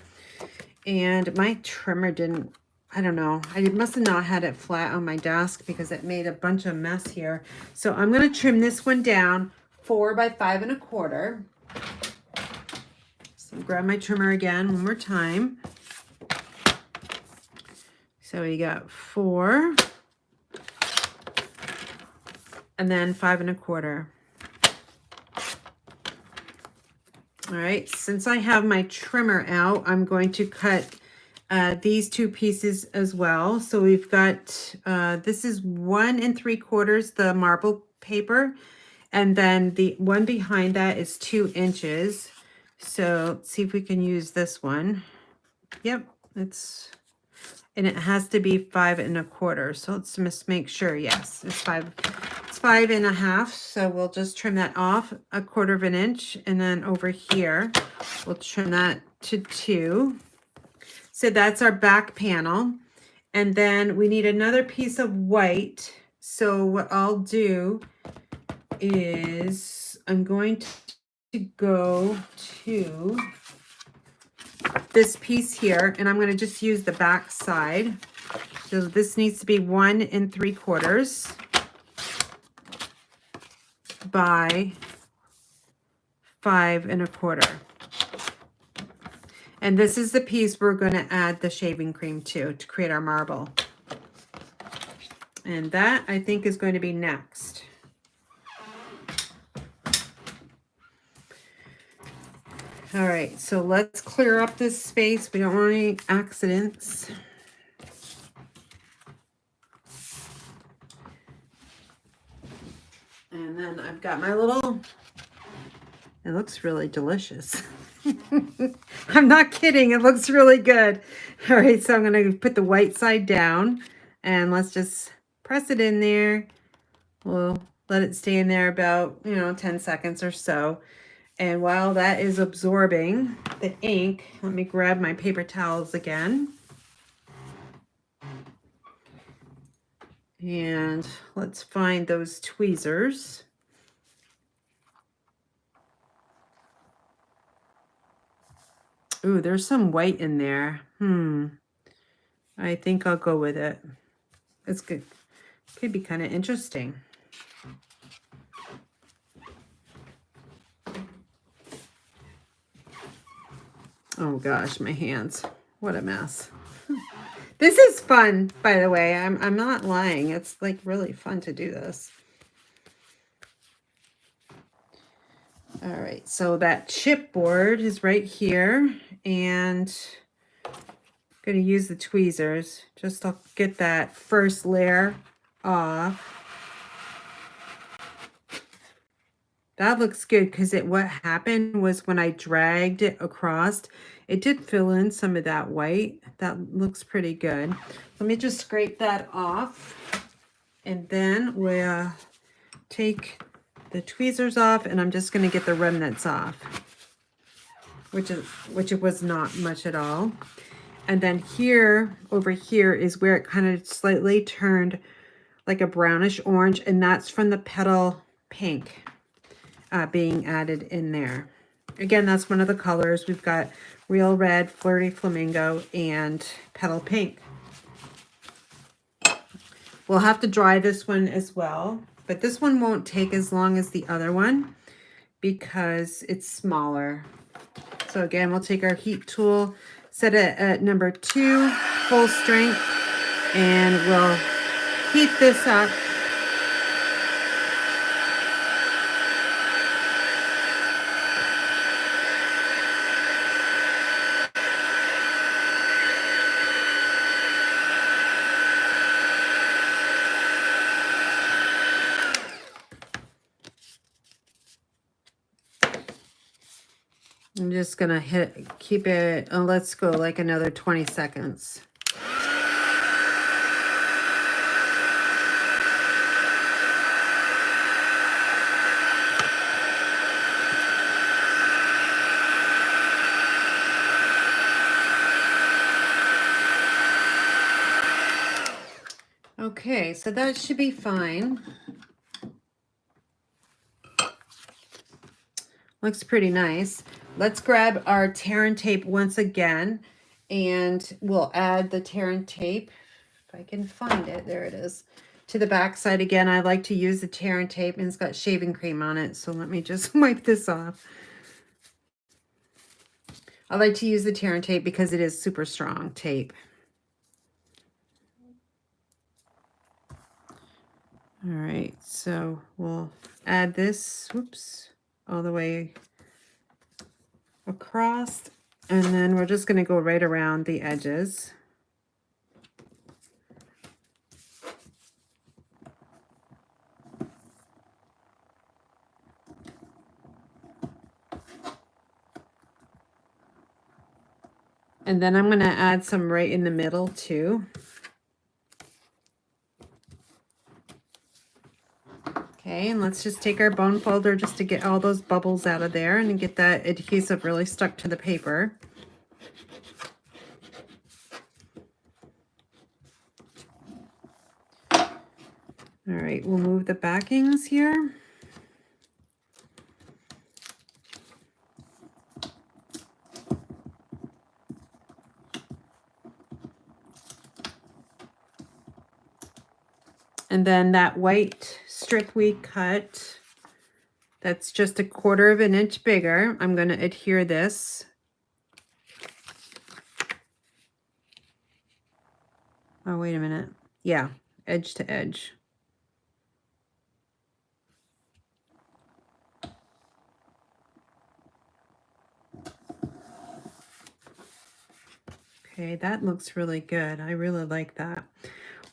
and my trimmer didn't, I don't know, I must have not had it flat on my desk because it made a bunch of mess here. So I'm going to trim this one down 4 by 5 1/4. So grab my trimmer again one more time. So we got 4 and then 5 1/4. All right, since I have my trimmer out, I'm going to cut these 2 pieces as well. So we've got, this is 1 3/4, the marble paper, and then the one behind that is 2 inches. So let's see if we can use this one. Yep, and it has to be 5 1/4. So let's just make sure. Yes, it's 5.5. So we'll just trim that off 1/4 inch, and then over here we'll trim that to 2. So that's our back panel, and then we need another piece of white. So what I'll do is I'm going to go to this piece here, and I'm going to just use the back side. So this needs to be 1 3/4 by 5 1/4. And this is the piece we're going to add the shaving cream to create our marble. And that, I think, is going to be next. All right, so let's clear up this space. We don't want any accidents. And then I've got my little, it looks really delicious. I'm not kidding, it looks really good. All right, so I'm gonna put the white side down and let's just press it in there. We'll let it stay in there about, 10 seconds or so. And while that is absorbing the ink, let me grab my paper towels again. And let's find those tweezers. Ooh, there's some white in there. I think I'll go with it. It's good. Could be kind of interesting. Oh gosh, my hands. What a mess. This is fun, by the way. I'm not lying. It's like really fun to do this. All right, so that chipboard is right here, and I'm going to use the tweezers just to get that first layer off. That looks good because what happened was when I dragged it across, it did fill in some of that white. That looks pretty good. Let me just scrape that off, and then we'll take the tweezers off, and I'm just going to get the remnants off, which it was not much at all. And then here, over here, is where it kind of slightly turned like a brownish orange, and that's from the petal pink being added in there. Again, that's one of the colors. We've got Real Red, Flirty Flamingo, and Petal Pink. We'll have to dry this one as well, but this one won't take as long as the other one because it's smaller. So again, we'll take our heat tool, set it at number 2, full strength, and we'll heat this up. I'm just gonna keep it, let's go like another 20 seconds. Okay, so that should be fine. Looks pretty nice. Let's grab our tear and tape once again, and we'll add the tear and tape, if I can find it, there it is, to the back side again. I like to use the tear and tape, and it's got shaving cream on it, so let me just wipe this off. I like to use the tear and tape because it is super strong tape. All right, so we'll add this, whoops, all the way across, and then we're just going to go right around the edges. And then I'm going to add some right in the middle too. Okay, and let's just take our bone folder just to get all those bubbles out of there and get that adhesive really stuck to the paper. All right, we'll move the backings here. And then that white strip we cut, that's just 1/4 of an inch bigger. I'm going to adhere this. Oh, wait a minute. Yeah, edge to edge. Okay, that looks really good. I really like that.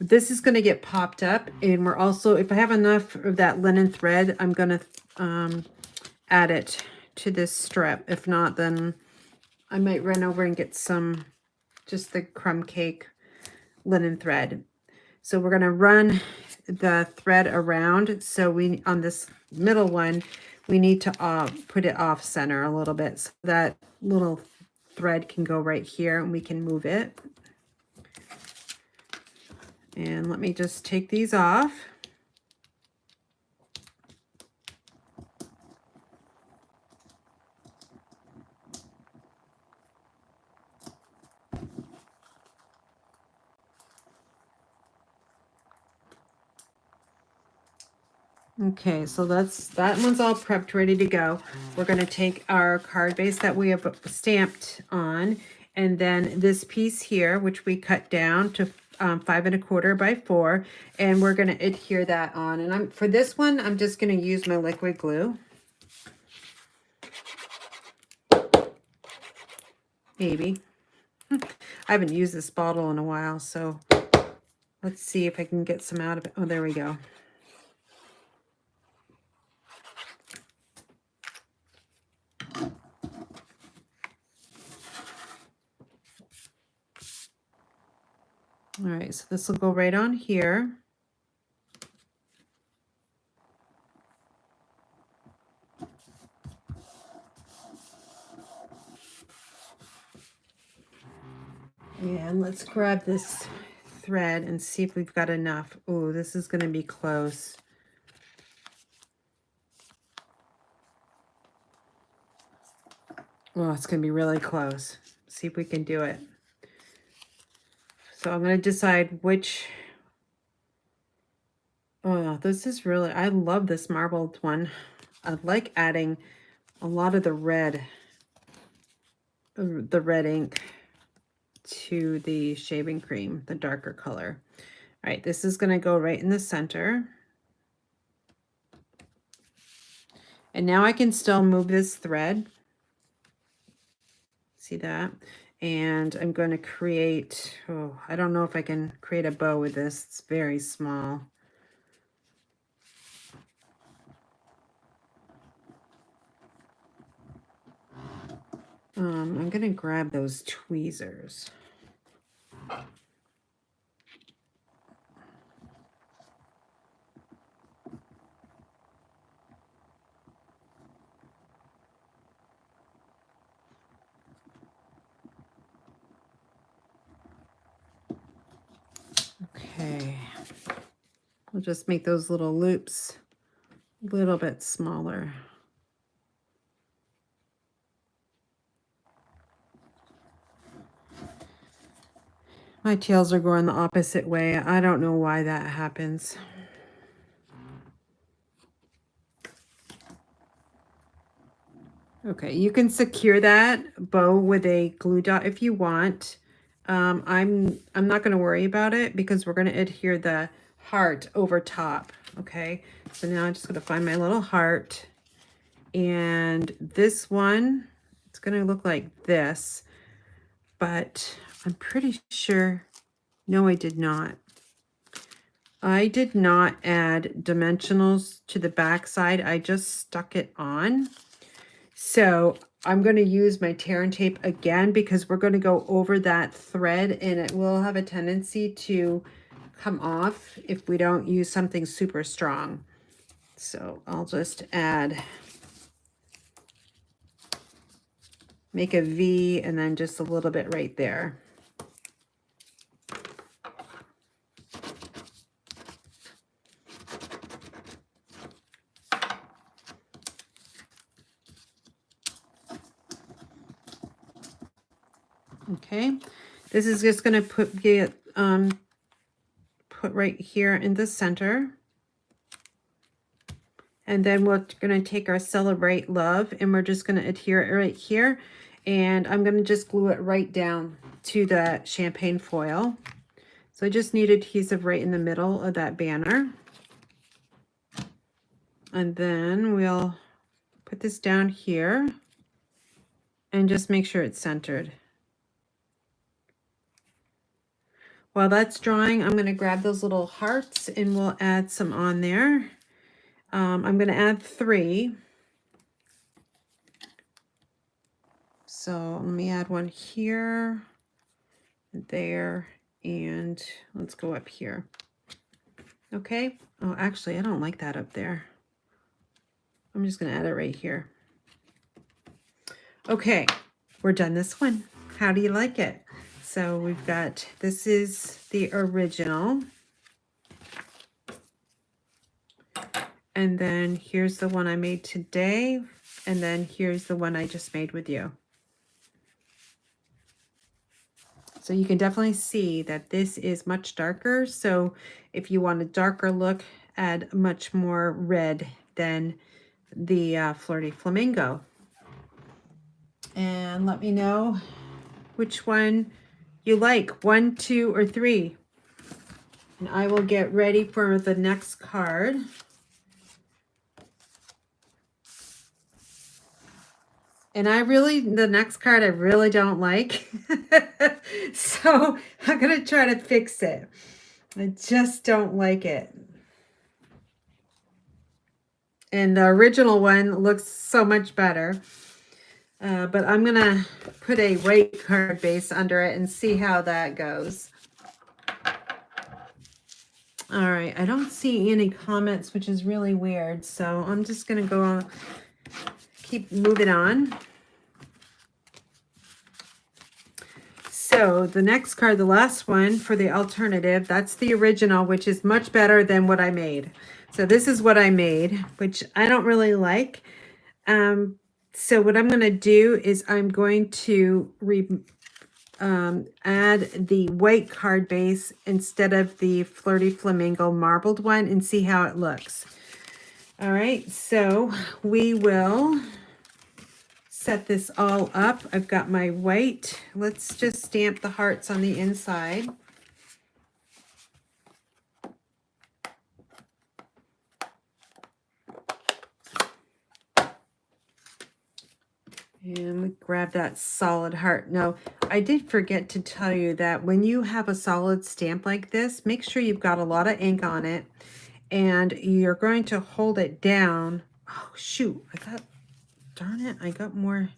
This is going to get popped up, and we're also, if I have enough of that linen thread, I'm going to add it to this strip. If not, then I might run over and get some, just the crumb cake linen thread. So we're going to run the thread around. So we, on this middle one, we need to put it off center a little bit so that little thread can go right here and we can move it. And let me just take these off. Okay, so that one's all prepped, ready to go. We're going to take our card base that we have stamped on, and then this piece here, which we cut down to 5 1/4 by 4, and we're going to adhere that on. And for this one, I'm just going to use my liquid glue. Maybe. I haven't used this bottle in a while, so let's see if I can get some out of it. Oh, there we go. All right, so this will go right on here. And let's grab this thread and see if we've got enough. Oh, this is going to be close. Oh, it's going to be really close. See if we can do it. So I'm going to decide which. Oh, this is really, I love this marbled one. I like adding a lot of the red ink to the shaving cream, the darker color. All right, this is going to go right in the center. And now I can still move this thread. See that? And I'm going to create, oh, I don't know if I can create a bow with this. It's very small. I'm going to grab those tweezers. Okay. We'll just make those little loops a little bit smaller. My tails are going the opposite way. I don't know why that happens. Okay, you can secure that bow with a glue dot if you want. I'm not going to worry about it because we're going to adhere the heart over top. Okay, so now I'm just going to find my little heart, and this one, it's going to look like this, but I'm pretty sure, no, I did not. I did not add dimensionals to the back side. I just stuck it on. So I'm going to use my tear and tape again because we're going to go over that thread and it will have a tendency to come off if we don't use something super strong. So I'll just make a V and then just a little bit right there. Okay, this is just going to get put right here in the center. And then we're going to take our Celebrate Love and we're just going to adhere it right here. And I'm going to just glue it right down to the champagne foil. So I just need adhesive right in the middle of that banner. And then we'll put this down here and just make sure it's centered. While that's drying, I'm going to grab those little hearts and we'll add some on there. I'm going to add 3. So let me add one here, there, and let's go up here. Okay. Oh, actually, I don't like that up there. I'm just going to add it right here. Okay, we're done this one. How do you like it? So we've got, this is the original. And then here's the one I made today. And then here's the one I just made with you. So you can definitely see that this is much darker. So if you want a darker look, add much more red than the Flirty Flamingo. And let me know which one you like, 1, 2, or 3. And I will get ready for the next card. And the next card I really don't like. So I'm going to try to fix it. I just don't like it. And the original one looks so much better. But I'm going to put a white card base under it and see how that goes. All right, I don't see any comments, which is really weird. So I'm just going to go on, keep moving on. So the next card, the last one for the alternative, that's the original, which is much better than what I made. So this is what I made, which I don't really like. So what I'm going to do is I'm going to add the white card base instead of the Flirty Flamingo marbled one and see how it looks. All right, so we will set this all up. I've got my white. Let's just stamp the hearts on the inside. And we grab that solid heart. Now, I did forget to tell you that when you have a solid stamp like this, make sure you've got a lot of ink on it. And you're going to hold it down. Oh, shoot. Darn it, I got more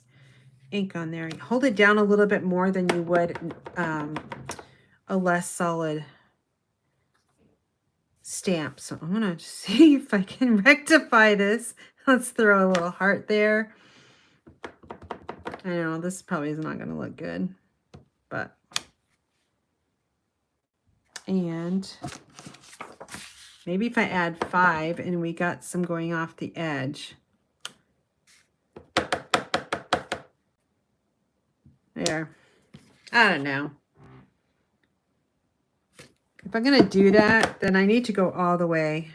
ink on there. Hold it down a little bit more than you would a less solid stamp. So I'm going to see if I can rectify this. Let's throw a little heart there. I know this probably is not going to look good, but, and maybe if I add 5 and we got some going off the edge. There. I don't know. If I'm going to do that, then I need to go all the way.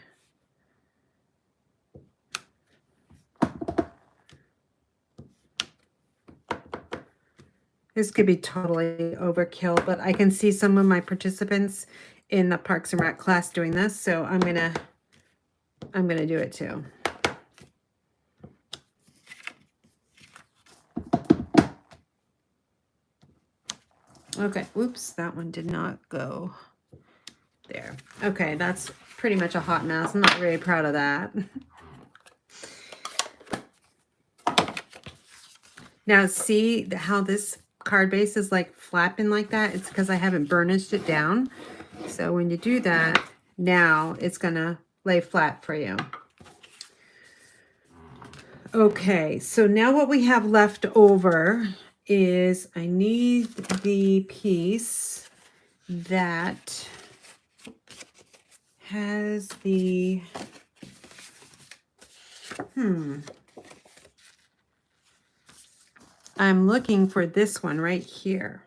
This could be totally overkill, but I can see some of my participants in the Parks and Rec class doing this, so I'm gonna do it too. Okay, oops, that one did not go there. Okay, that's pretty much a hot mess. I'm not very proud of that. Now, see how this card base is like flapping like that? It's because I haven't burnished it down. So when you do that, now it's gonna lay flat for you. Okay, so now what we have left over is I need the piece that has the, I'm looking for this one right here.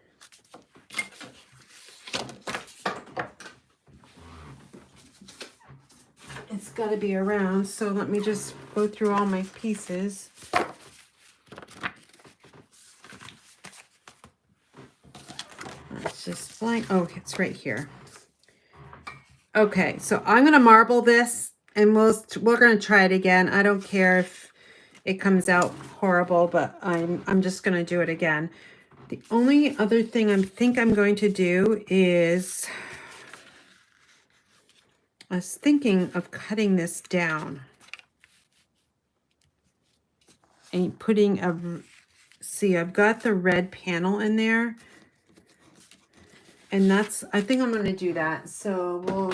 got to be around, so let me just go through all my pieces. It's just blank. Oh, it's right here. Okay, so I'm going to marble this, and we're going to try it again. I don't care if it comes out horrible, but I'm just going to do it again. The only other thing I think I'm going to do is, I was thinking of cutting this down and putting a, see, I've got the red panel in there, and that's, I think I'm going to do that. So we'll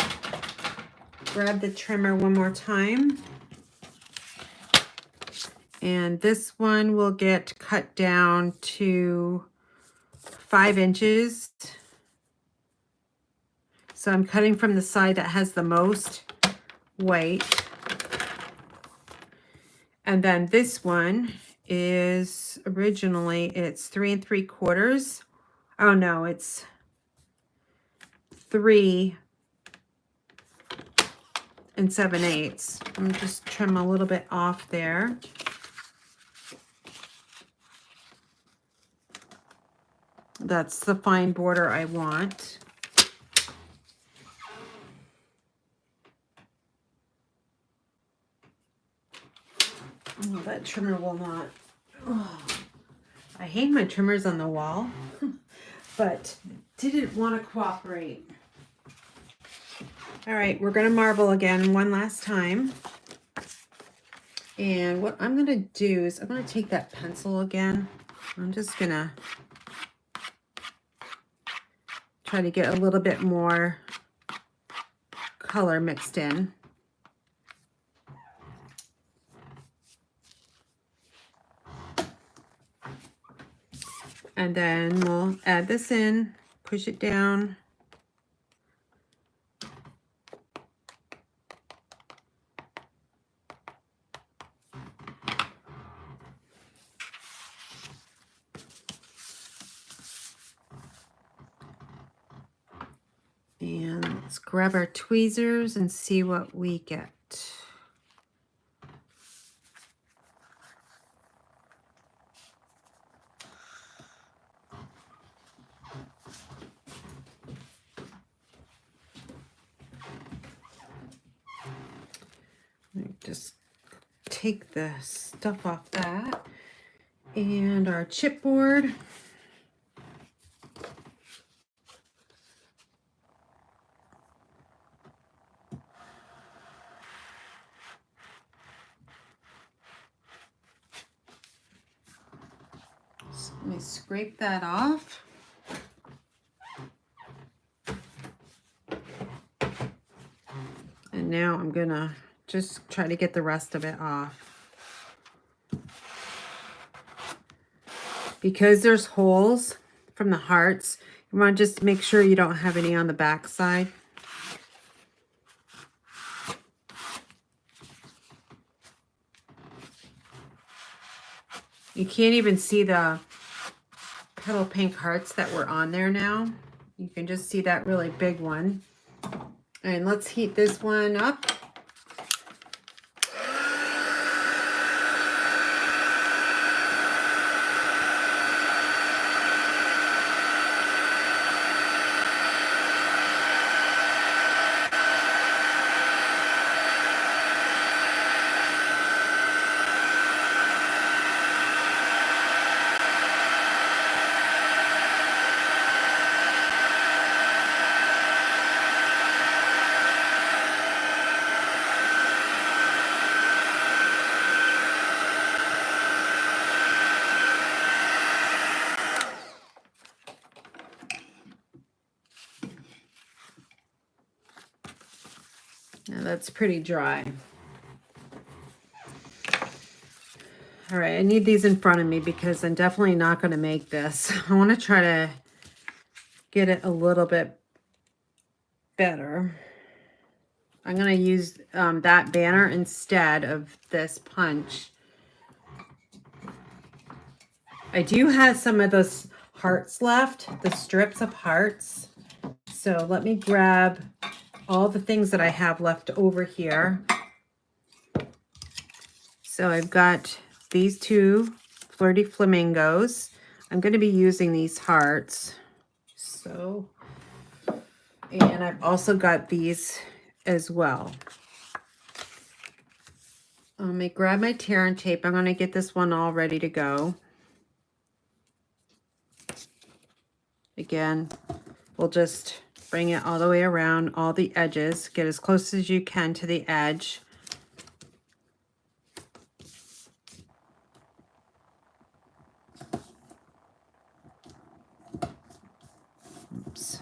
grab the trimmer one more time. And this one will get cut down to 5 inches. So I'm cutting from the side that has the most white. And then this one is originally, it's 3 3/4. Oh no, it's 3 7/8. Let me just trim a little bit off there. That's the fine border I want. Oh, that trimmer will not. Oh, I hang my trimmers on the wall, but didn't want to cooperate. All right, we're going to marble again one last time. And what I'm going to do is I'm going to take that pencil again. I'm just going to try to get a little bit more color mixed in. And then we'll add this in, push it down. And let's grab our tweezers and see what we get. Just take the stuff off that. And our chipboard. So let me scrape that off. And now I'm gonna just try to get the rest of it off. Because there's holes from the hearts, you want to just make sure you don't have any on the back side. You can't even see the petal pink hearts that were on there now. You can just see that really big one. And let's heat this one up. Now that's pretty dry. All right, I need these in front of me because I'm definitely not going to make this. I want to try to get it a little bit better. I'm going to use that banner instead of this punch. I do have some of those hearts left, the strips of hearts. So let me grab all the things that I have left over here. So I've got these two Flirty Flamingos. I'm going to be using these hearts. So, and I've also got these as well. Let me grab my tear and tape. I'm going to get this one all ready to go. Again, we'll just bring it all the way around all the edges. Get as close as you can to the edge. Oops.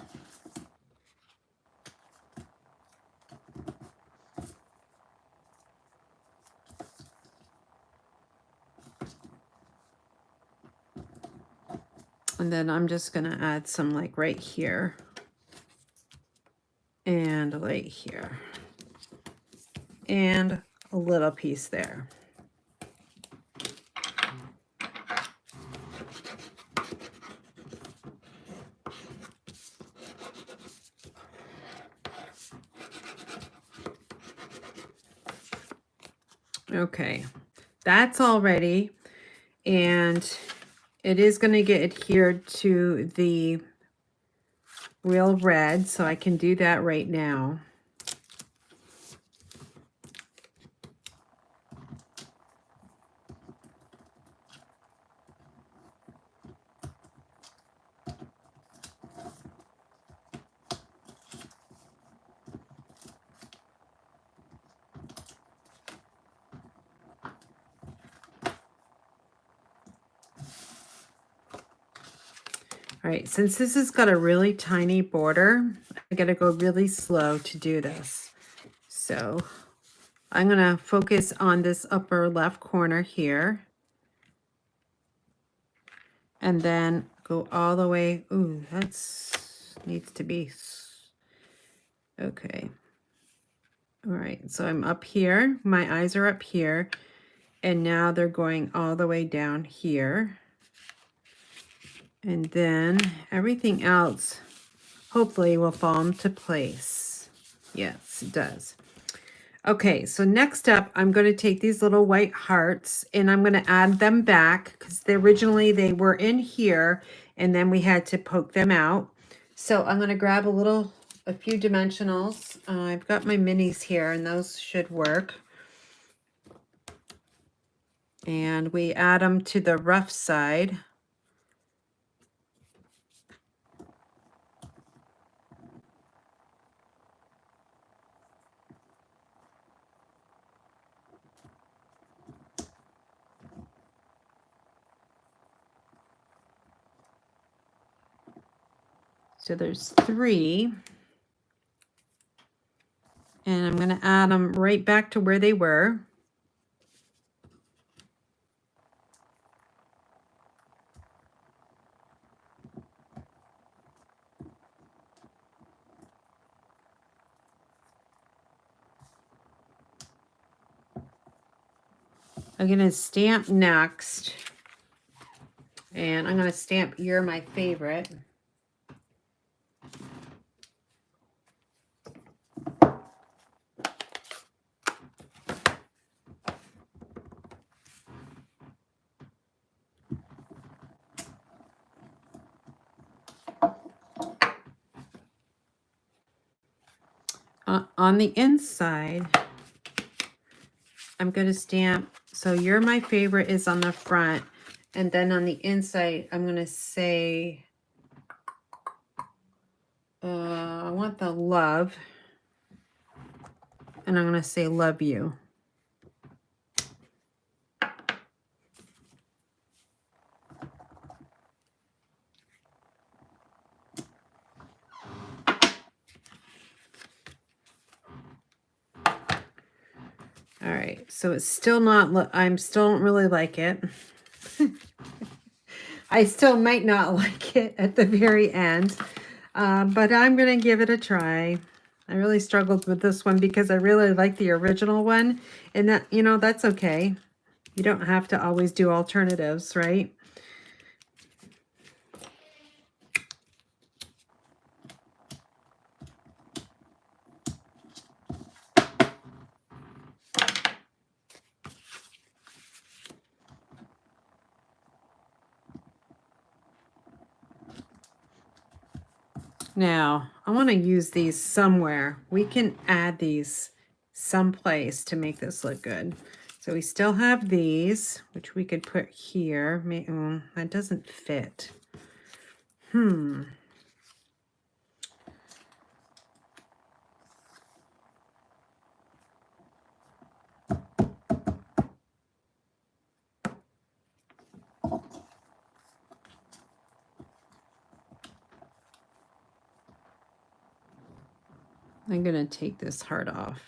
And then I'm just going to add some like right here and right here and a little piece there. Okay, that's all ready, and it is going to get adhered to the real red, so I can do that right now. All right, since this has got a really tiny border, I gotta go really slow to do this. So I'm gonna focus on this upper left corner here. And then go all the way. Ooh, that's needs to be, okay. All right, so I'm up here. My eyes are up here. And now they're going all the way down here. And then everything else hopefully will fall into place. Yes, it does. Okay, so next up, I'm going to take these little white hearts and I'm going to add them back because originally they were in here and then we had to poke them out. So I'm going to grab a few dimensionals. I've got my minis here and those should work. And we add them to the rough side. So there's 3. And I'm going to add them right back to where they were. I'm going to stamp next. And I'm going to stamp You're My Favorite. On the inside, I'm going to stamp, so You're My Favorite is on the front, and then on the inside, I'm going to say, I want the love, and I'm going to say love you. All right, so it's still not, I still don't really like it. I still might not like it at the very end, but I'm going to give it a try. I really struggled with this one because I really like the original one, and that, you know, that's okay. You don't have to always do alternatives, right? Now, I want to use these somewhere. We can add these someplace to make this look good. So we still have these, which we could put here. That doesn't fit. I'm going to take this heart off.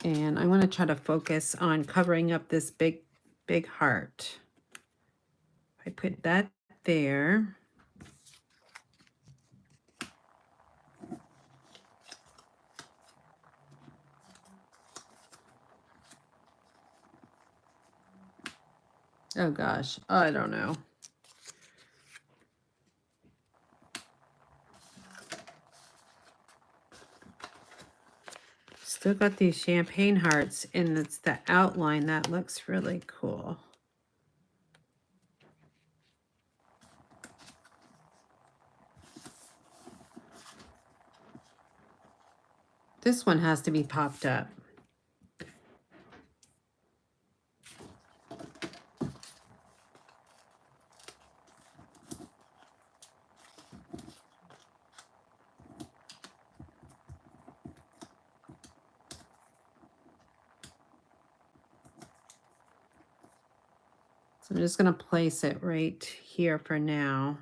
And I want to try to focus on covering up this big heart. I put that there. Oh gosh, I don't know. Still got these champagne hearts, and it's the outline that looks really cool. This one has to be popped up. So I'm just going to place it right here for now.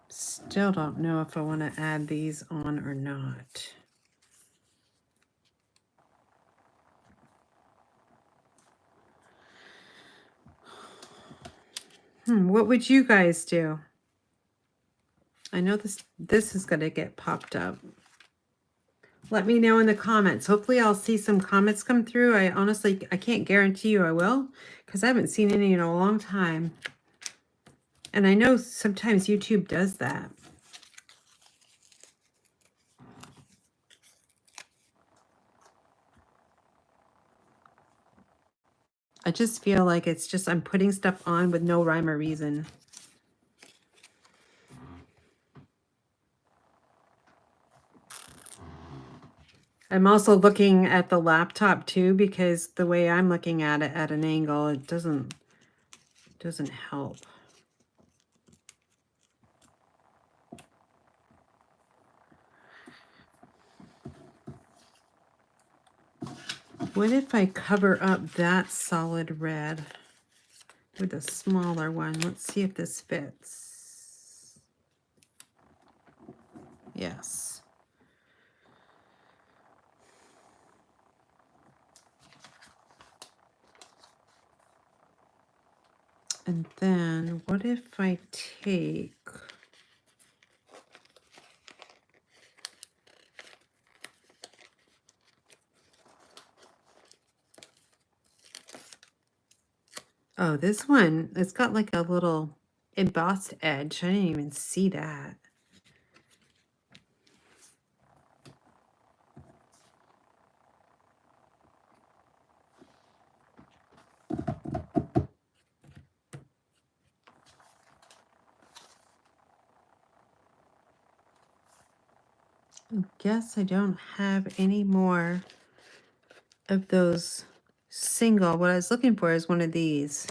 Still don't know if I want to add these on or not. What would you guys do? I know this is going to get popped up. Let me know in the comments. Hopefully I'll see some comments come through. I can't guarantee you I will, because I haven't seen any in a long time. And I know sometimes YouTube does that. I just feel like it's just I'm putting stuff on with no rhyme or reason. I'm also looking at the laptop too, because the way I'm looking at it at an angle, it doesn't help. What if I cover up that solid red with a smaller one? Let's see if this fits. Yes. And then what if I take... Oh, this one, it's got like a little embossed edge. I didn't even see that. I guess I don't have any more of those single. What I was looking for is one of these.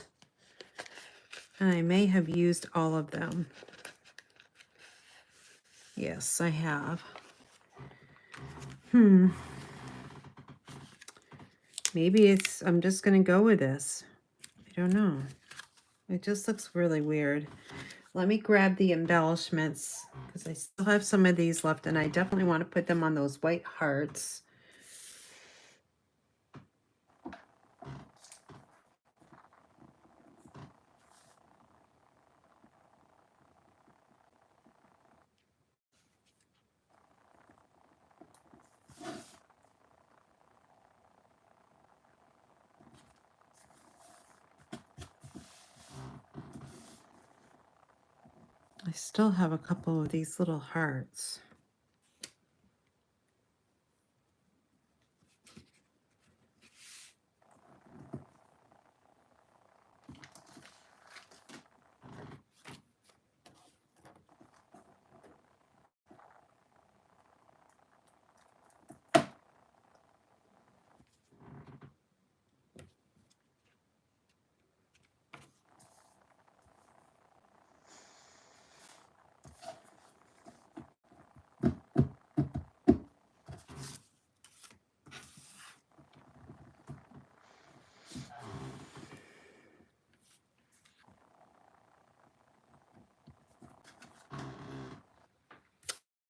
And I may have used all of them. Yes, I have. Maybe I'm just going to go with this. I don't know. It just looks really weird. Let me grab the embellishments, because I still have some of these left, and I definitely want to put them on those white hearts. I still have a couple of these little hearts.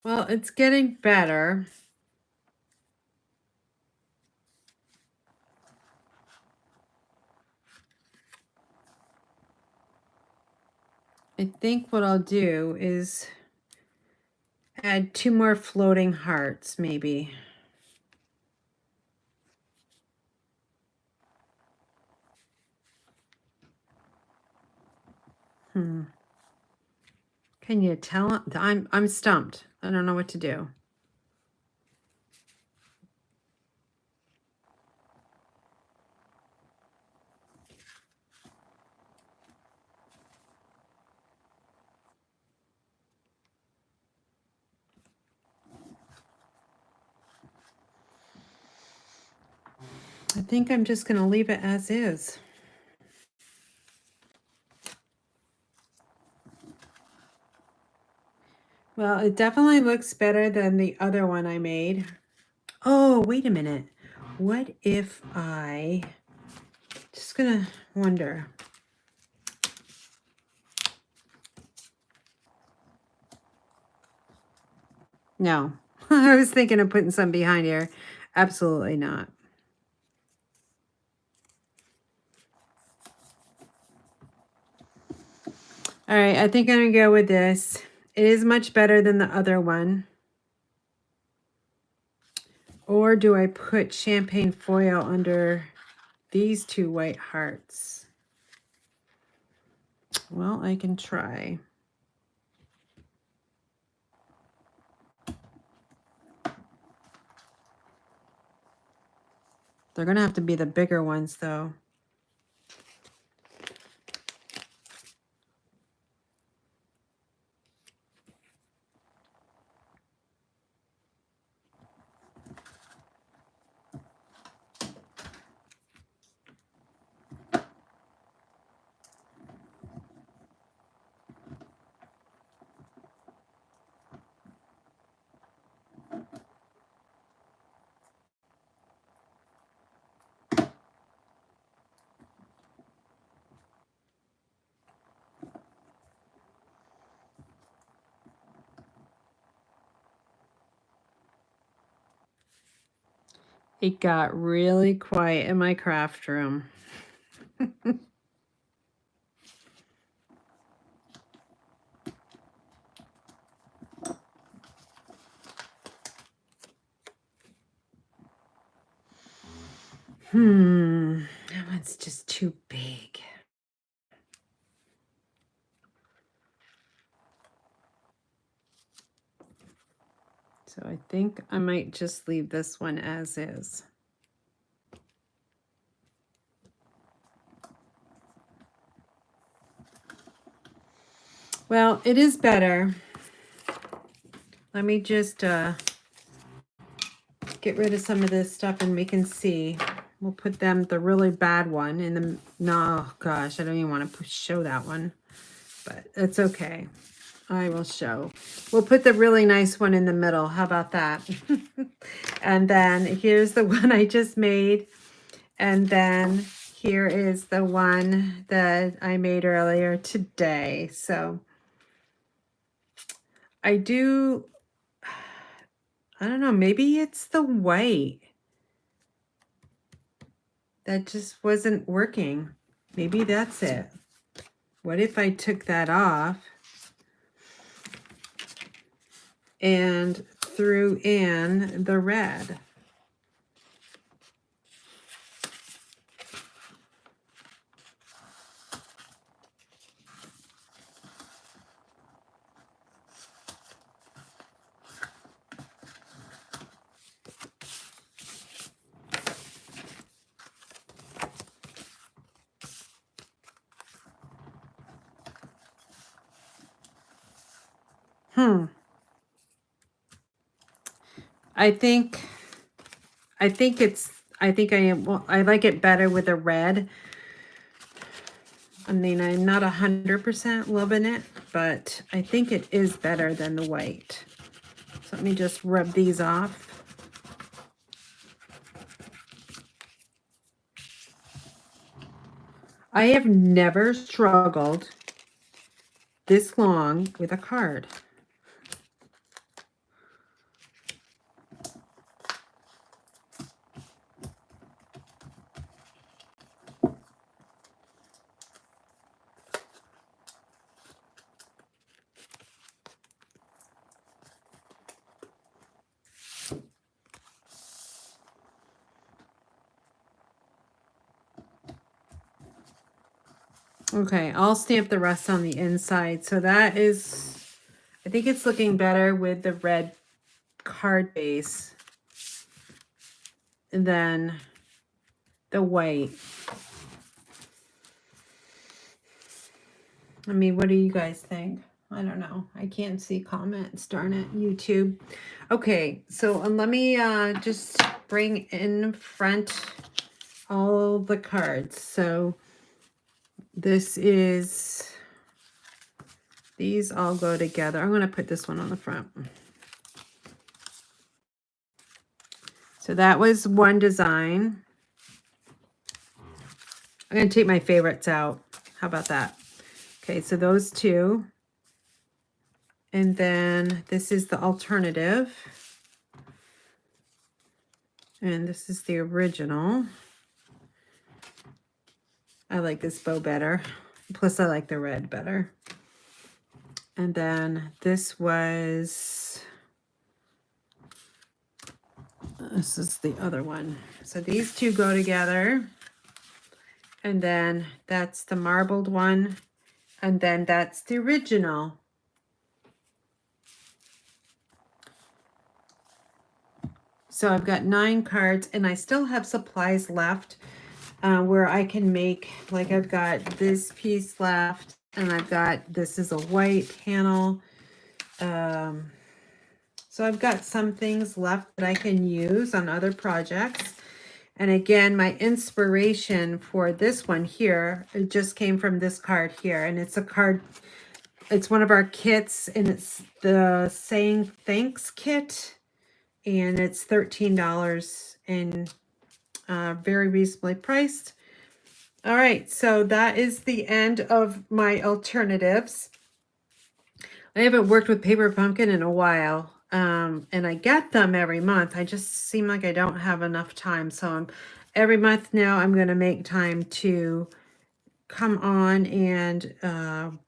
Well, it's getting better. I think what I'll do is add 2 more floating hearts, maybe. Can you tell? I'm stumped. I don't know what to do. I think I'm just going to leave it as is. Well, it definitely looks better than the other one I made. Oh, wait a minute. What if I... Just going to wonder. No. I was thinking of putting some behind here. Absolutely not. All right, I think I'm going to go with this. It is much better than the other one. Or do I put champagne foil under these 2 white hearts? Well, I can try. They're going to have to be the bigger ones, though. It got really quiet in my craft room. That one's just too big. So I think I might just leave this one as is. Well, it is better. Let me just get rid of some of this stuff and we can see. We'll put them, the really bad one in the, no, gosh, I don't even want to show that one, but it's okay. I will show. We'll put the really nice one in the middle. How about that? And then here's the one I just made. And then here is the one that I made earlier today. So I don't know, maybe it's the white that just wasn't working. Maybe that's it. What if I took that off and threw in the red? I think I like it better with the red. I mean, I'm not 100% loving it, but I think it is better than the white. So let me just rub these off. I have never struggled this long with a card. Okay, I'll stamp the rest on the inside. So that is, I think it's looking better with the red card base than the white. I mean, what do you guys think? I don't know. I can't see comments, darn it, YouTube. Okay, so let me just bring in front all the cards. So this is, these all go together. I'm going to put this one on the front. So that was one design. I'm going to take my favorites out. How about that? Okay, so those two. And then this is the alternative. And this is the original. I like this bow better. Plus, I like the red better. And then this was, this is the other one. So these two go together. And then that's the marbled one. And then that's the original. So I've got 9 cards and I still have supplies left where I can make, like I've got this piece left and I've got, this is a white panel. So I've got some things left that I can use on other projects. And again, my inspiration for this one here, it just came from this card here. And it's a card, it's one of our kits and it's the Saying Thanks kit. And it's $13 and very reasonably priced. All right, so that is the end of my alternatives. I haven't worked with Paper Pumpkin in a while, and I get them every month. I just seem like I don't have enough time. So every month now I'm going to make time to come on and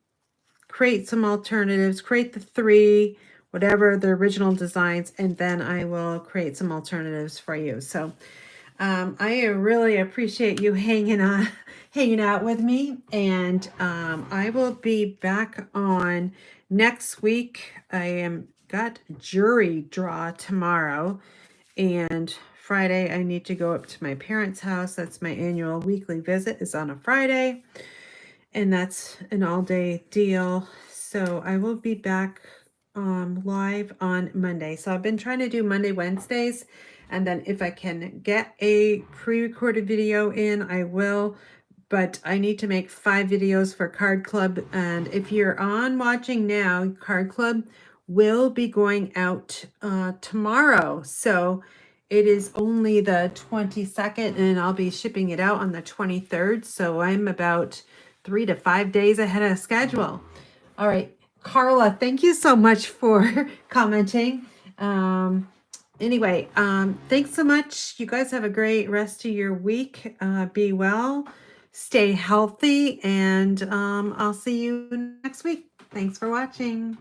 create some alternatives, create the 3, whatever the original designs, and then I will create some alternatives for you. So I really appreciate you hanging out with me, and I will be back on next week. I am got jury draw tomorrow, and Friday I need to go up to my parents' house. That's my annual weekly visit is on a Friday, and that's an all-day deal. So I will be back live on Monday. So I've been trying to do Monday, Wednesdays, and then if I can get a pre-recorded video in, I will. But I need to make 5 videos for Card Club. And if you're on watching now, Card Club will be going out tomorrow. So it is only the 22nd, and I'll be shipping it out on the 23rd. So I'm about 3 to 5 days ahead of schedule. All right, Carla, thank you so much for commenting. Anyway, thanks so much. You guys have a great rest of your week. Be well, stay healthy, and I'll see you next week. Thanks for watching.